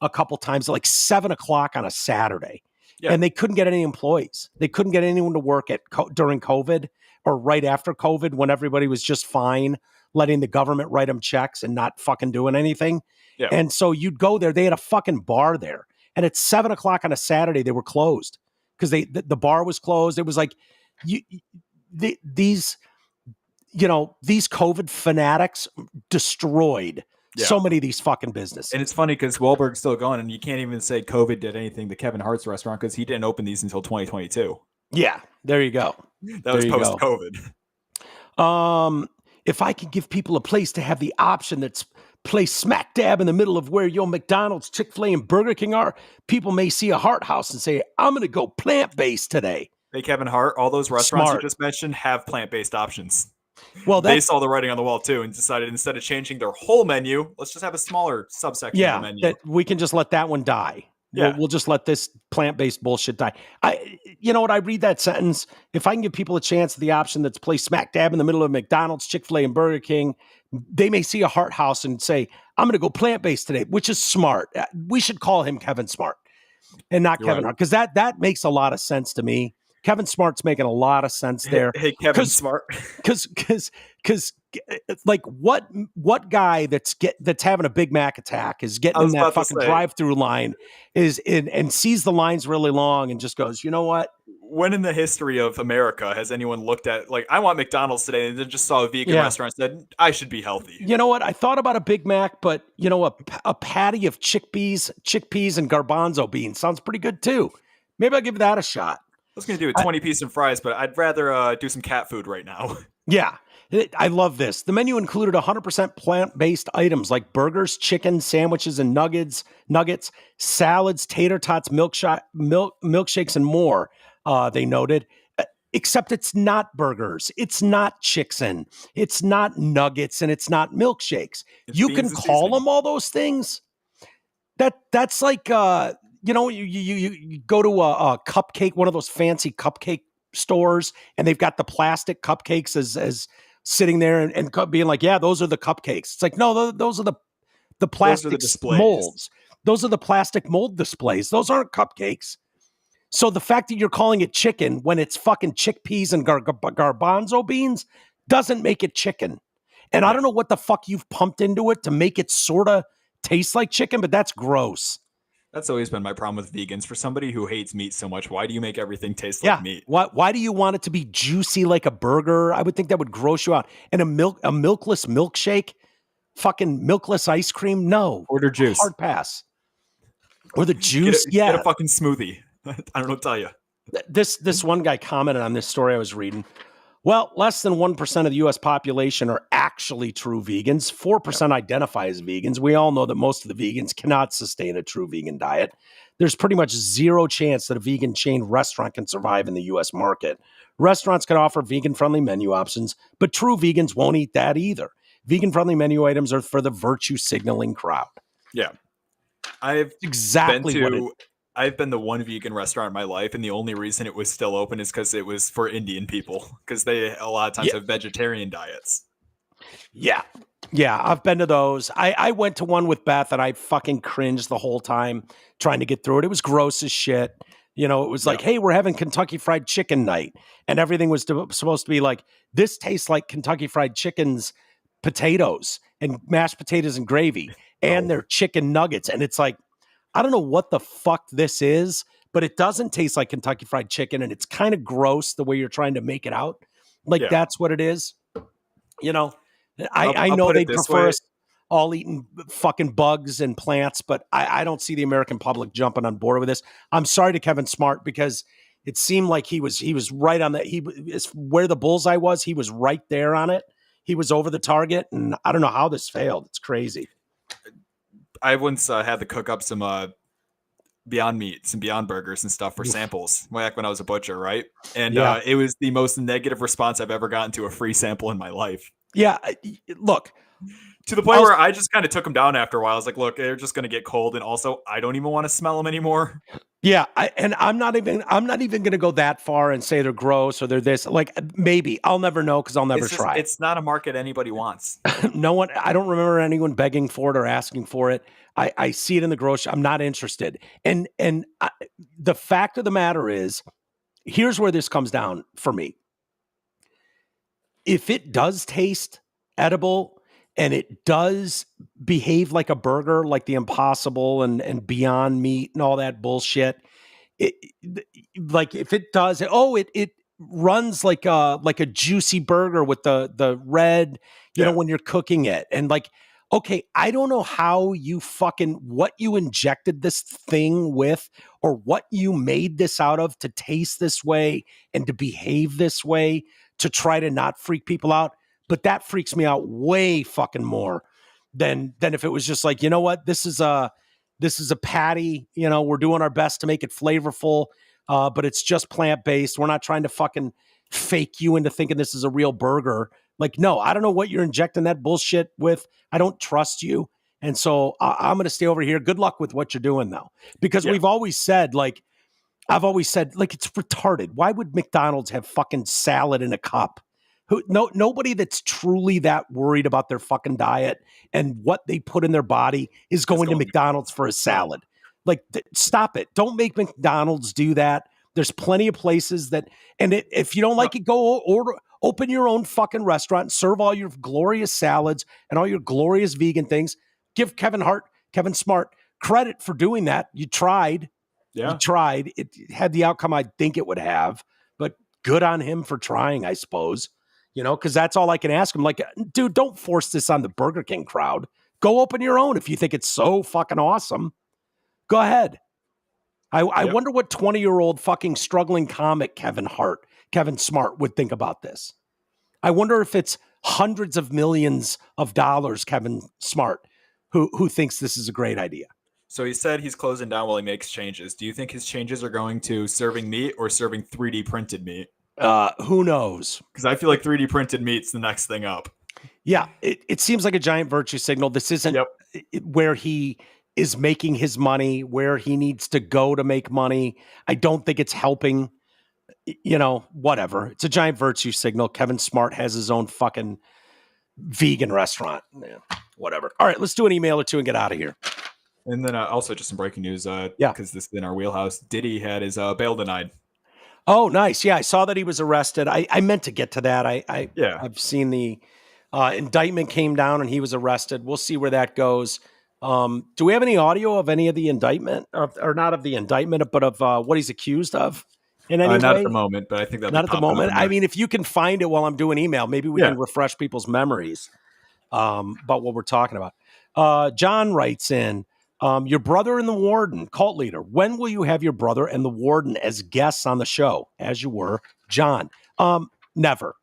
a couple times, like 7:00 on a Saturday, and they couldn't get any employees. They couldn't get anyone to work during COVID or right after COVID when everybody was just fine, letting the government write them checks and not fucking doing anything. Yeah. And so you'd go there. They had a fucking bar there, and at 7:00 on a Saturday they were closed because the bar was closed. It was like these COVID fanatics destroyed so many of these fucking businesses. And it's funny because Wahlberg's still going, and you can't even say COVID did anything to Kevin Hart's restaurant because he didn't open these until 2022. Yeah, there you go. That was post-COVID. If I could give people a place to have the option that's placed smack dab in the middle of where your McDonald's, Chick-fil-A, and Burger King are, people may see a Heart House and say, I'm going to go plant-based today. Hey, Kevin Hart, all those restaurants Smart. you just mentioned have plant-based options. Well, they saw the writing on the wall too and decided instead of changing their whole menu, let's just have a smaller subsection of the menu. That we can just let that one die. Yeah. We'll just let this plant-based bullshit die. You know what? I read that sentence. If I can give people a chance at the option that's placed smack dab in the middle of McDonald's, Chick-fil-A, and Burger King, they may see a Heart House and say, I'm going to go plant-based today, which is smart. We should call him Kevin Smart and not Kevin Hart, because that makes a lot of sense to me. Kevin Smart's making a lot of sense there. Hey, Kevin Smart. Because like what guy that's having a Big Mac attack is getting in that fucking drive-through line and sees the lines really long and just goes, you know what? When in the history of America has anyone looked at, like, I want McDonald's today and then just saw a vegan restaurant and said, I should be healthy? You know what? I thought about a Big Mac, but you know, a patty of chickpeas and garbanzo beans sounds pretty good too. Maybe I'll give that a shot. I was going to do a 20-piece and fries, but I'd rather do some cat food right now. Yeah, I love this. The menu included 100% plant-based items like burgers, chicken, sandwiches, and nuggets, salads, tater tots, milkshakes, and more, they noted. Except it's not burgers, it's not chicken, it's not nuggets, and it's not milkshakes. You can call them all those things. That's like... you know, you go to a cupcake, one of those fancy cupcake stores, and they've got the plastic cupcakes as sitting there and being like, yeah, those are the cupcakes. It's like, no, those are the plastic molds. Those are the plastic mold displays. Those aren't cupcakes. So the fact that you're calling it chicken when it's fucking chickpeas and garbanzo beans doesn't make it chicken. And I don't know what the fuck you've pumped into it to make it sort of taste like chicken, but that's gross. That's always been my problem with vegans. For somebody who hates meat so much, why do you make everything taste like meat? Why do you want it to be juicy like a burger? I would think that would gross you out. And a milkless milkshake, fucking milkless ice cream? No. Order juice. Hard pass. Or the juice? Get a fucking smoothie. I don't know what to tell you. This one guy commented on this story I was reading. Well, less than 1% of the U.S. population are actually true vegans. 4% identify as vegans. We all know that most of the vegans cannot sustain a true vegan diet. There's pretty much zero chance that a vegan chain restaurant can survive in the U.S. market. Restaurants can offer vegan-friendly menu options, but true vegans won't eat that either. Vegan-friendly menu items are for the virtue-signaling crowd. Yeah. I've been to one vegan restaurant in my life, and the only reason it was still open is because it was for Indian people, because they a lot of times have vegetarian diets. Yeah, I've been to those. I went to one with Beth, and I fucking cringed the whole time trying to get through it. It was gross as shit. You know, it was like, hey, we're having Kentucky Fried Chicken night, and everything was supposed to be like, this tastes like Kentucky Fried Chicken's potatoes and mashed potatoes and gravy, and their chicken nuggets, and it's like, I don't know what the fuck this is, but it doesn't taste like Kentucky Fried Chicken, and it's kind of gross the way you're trying to make it out. Like, that's what it is. You know, I know they prefer us all eating fucking bugs and plants, but I don't see the American public jumping on board with this. I'm sorry to Kevin Smart, because it seemed like he was right on that. He is where the bullseye was. He was right there on it. He was over the target, and I don't know how this failed. It's crazy. I once had to cook up some Beyond Meats and Beyond Burgers and stuff for samples back when I was a butcher, right? And it was the most negative response I've ever gotten to a free sample in my life. Yeah, look. To the point where I just kind of took them down after a while. I was like, look, they're just going to get cold, and also I don't even want to smell them anymore. Yeah, I'm not even going to go that far and say they're gross or they're this. Like, maybe I'll never know because I'll never try. It's not a market anybody wants. No one. I don't remember anyone begging for it or asking for it. I see it in the grocery. I'm not interested. And the fact of the matter is, here's where this comes down for me. If it does taste edible and it does behave like a burger, like the Impossible and Beyond Meat and all that bullshit, like if it does, it runs like a juicy burger with the red, you know, when you're cooking it, and like, okay, I don't know how you what you injected this thing with or what you made this out of to taste this way and to behave this way to try to not freak people out. But that freaks me out way fucking more than if it was just like, you know what, this is a patty, you know, we're doing our best to make it flavorful. but it's just plant-based. We're not trying to fucking fake you into thinking this is a real burger. Like, no, I don't know what you're injecting that bullshit with. I don't trust you. And so I'm going to stay over here. Good luck with what you're doing, though. Because we've always said, like, I've always said, like, it's retarded. Why would McDonald's have fucking salad in a cup? Nobody that's truly that worried about their fucking diet and what they put in their body is going to McDonald's for a salad. Like, stop it. Don't make McDonald's do that. There's plenty of places that, and if you don't like it, go open your own fucking restaurant and serve all your glorious salads and all your glorious vegan things. Give Kevin Smart credit for doing that. You tried. Yeah. You tried. It had the outcome I think it would have, but good on him for trying, I suppose. Because that's all I can ask him. Like, dude, don't force this on the Burger King crowd. Go open your own if you think it's so fucking awesome. Go ahead. I wonder what 20-year-old fucking struggling comic Kevin Smart would think about this. I wonder if it's hundreds of millions of dollars Kevin Smart who thinks this is a great idea. So he said he's closing down while he makes changes. Do you think his changes are going to serving meat or serving 3D printed meat? Who knows? Because I feel like 3D printed meat's the next thing up. Yeah, it seems like a giant virtue signal. This isn't where he is making his money, where he needs to go to make money. I don't think it's helping, whatever. It's a giant virtue signal. Kevin Smart has his own fucking vegan restaurant. Yeah, whatever. All right, let's do an email or two and get out of here. And then also just some breaking news. Because this is in our wheelhouse. Diddy had his bail denied. Oh, nice. Yeah, I saw that he was arrested. I meant to get to that. I've seen the indictment came down and he was arrested. We'll see where that goes. Do we have any audio of any of the indictment, or not of the indictment, but of what he's accused of? In any way? Not at the moment, but I think that's not at the moment. I mean, if you can find it while I'm doing email, maybe we can refresh people's memories about what we're talking about. John writes in, your brother and the warden, cult leader. When will you have your brother and the warden as guests on the show? As you were, John. Never.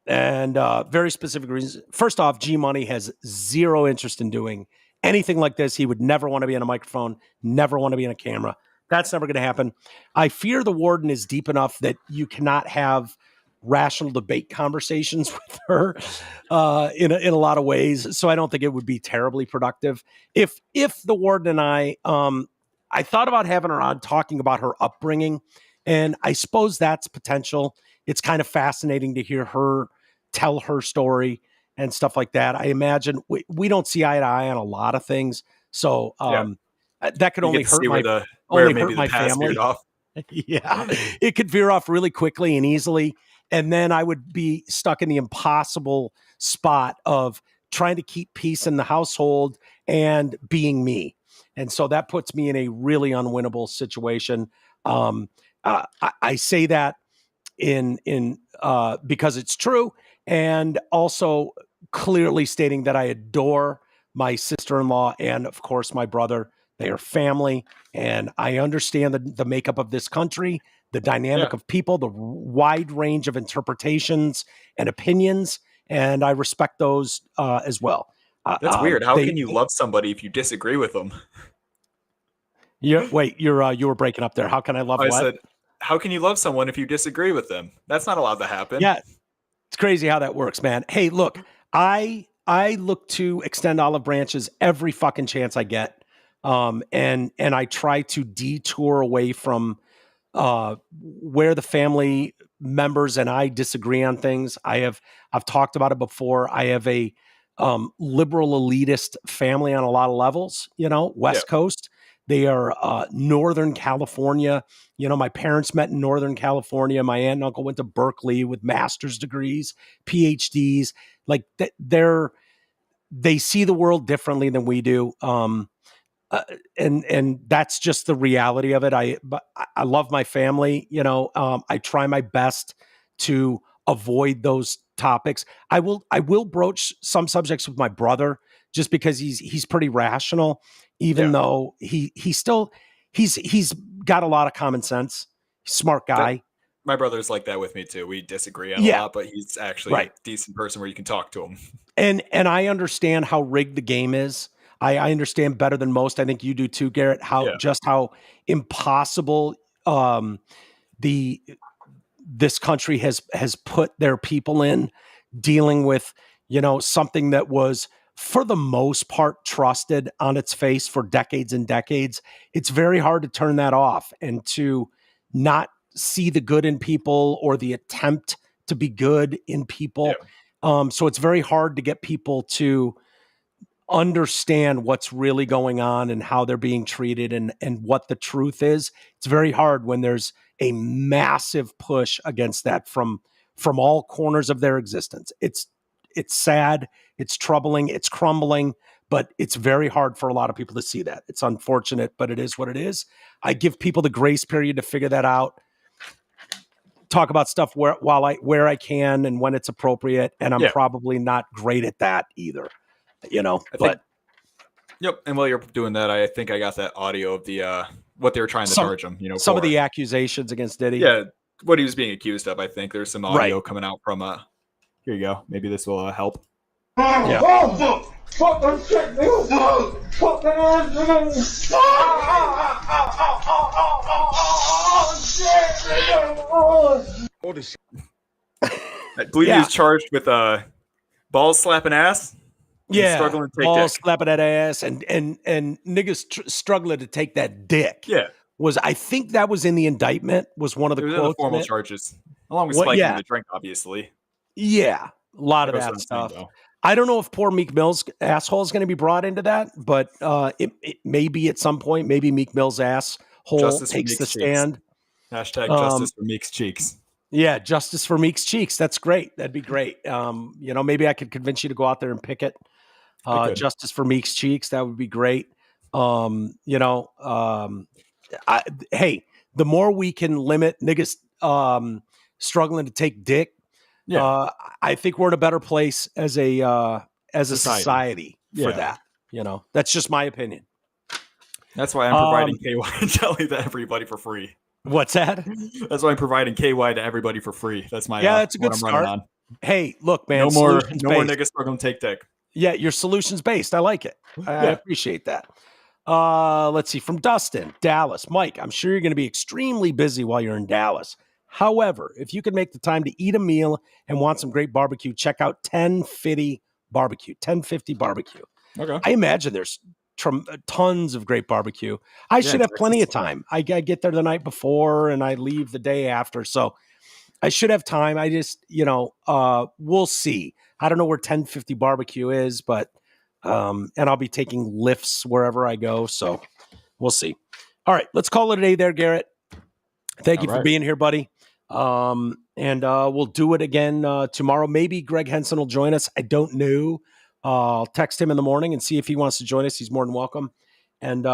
And very specific reasons. First off, G Money has zero interest in doing anything like this. He would never want to be on a microphone, never want to be on a camera. That's never going to happen. I fear the warden is deep enough that you cannot have rational debate conversations with her in a lot of ways. So I don't think it would be terribly productive. If the warden and I thought about having her on talking about her upbringing, and I suppose that's potential. It's kind of fascinating to hear her tell her story and stuff like that. I imagine we don't see eye to eye on a lot of things. So that could only hurt my family. Yeah, it could veer off really quickly and easily. And then I would be stuck in the impossible spot of trying to keep peace in the household and being me. And so that puts me in a really unwinnable situation. I say that in because it's true, and also clearly stating that I adore my sister-in-law and, of course, my brother. They are family, and I understand the makeup of this country, the dynamic of people, the wide range of interpretations and opinions, and I respect those as well. That's weird. How can you love somebody if you disagree with them? You were breaking up there. How can I love what? Said, how can you love someone if you disagree with them? That's not allowed to happen. Yeah, it's crazy how that works, man. Hey, look, I look to extend olive branches every fucking chance I get, and I try to detour away from where the family members and I disagree on things. I've talked about it before. I have a liberal elitist family on a lot of levels. West Coast. They are Northern California. My parents met in Northern California. My aunt and uncle went to Berkeley with master's degrees, PhDs. Like they see the world differently than we do. And that's just the reality of it. I love my family. I try my best to avoid those topics. I will broach some subjects with my brother just because he's pretty rational, even though he's got a lot of common sense. Smart guy. My brother's like that with me too. We disagree on a lot, but he's actually a decent person where you can talk to him. And I understand how rigged the game is. I understand better than most. I think you do too, Garrett, how impossible this country has put their people in, dealing with, something that was for the most part trusted on its face for decades and decades. It's very hard to turn that off and to not see the good in people or the attempt to be good in people. Yeah. So it's very hard to get people to understand what's really going on and how they're being treated and what the truth is. It's very hard when there's a massive push against that from all corners of their existence. It's sad, it's troubling, it's crumbling, but it's very hard for a lot of people to see that. It's unfortunate, but it is what it is. I give people the grace period to figure that out. Talk about stuff where I can and when it's appropriate, and I'm probably not great at that either. But yep. And while you're doing that, I think I got that audio of the what they were trying to charge him. Some of the accusations against Diddy. Yeah, what he was being accused of. I think there's some audio coming out from. Here you go. Maybe this will help. Yeah. I believe he was charged with balls slapping ass. Yeah, struggling to take balls dick. slapping that ass and niggas struggling to take that dick. Yeah, I think that was in the indictment. Was one of the quotes in the formal charges, along with spiking the drink, obviously. Yeah, a lot of that stuff. I don't know if poor Meek Mill's asshole is going to be brought into that, but it may be at some point. Maybe Meek Mill's asshole takes the stand. Hashtag justice for Meek's cheeks. Yeah, justice for Meek's cheeks. That's great. That'd be great. Maybe I could convince you to go out there and picket. Justice for Meek's cheeks. That would be great. Hey, the more we can limit niggas struggling to take dick, I think we're in a better place as a society for that. That's just my opinion. That's why I'm providing KY jelly to everybody for free. What's that? That's why I'm providing KY to everybody for free. That's my that's a good what I'm start. running on. Hey, look, man. No more niggas struggling to take dick. Yeah, your solutions based. I like it. I appreciate that. Let's see. From Dustin, Dallas. Mike, I'm sure you're going to be extremely busy while you're in Dallas. However, if you could make the time to eat a meal and want some great barbecue, check out 1050 Barbecue. 1050 Barbecue. Okay. I imagine there's tons of great barbecue. I should have plenty of time. I get there the night before and I leave the day after. So I should have time. I just, we'll see. I don't know where 1050 Barbecue is, but, and I'll be taking lifts wherever I go. So we'll see. All right, let's call it a day there, Garrett. Thank you for being here, buddy. And we'll do it again tomorrow. Maybe Greg Henson will join us. I don't know. I'll text him in the morning and see if he wants to join us. He's more than welcome. And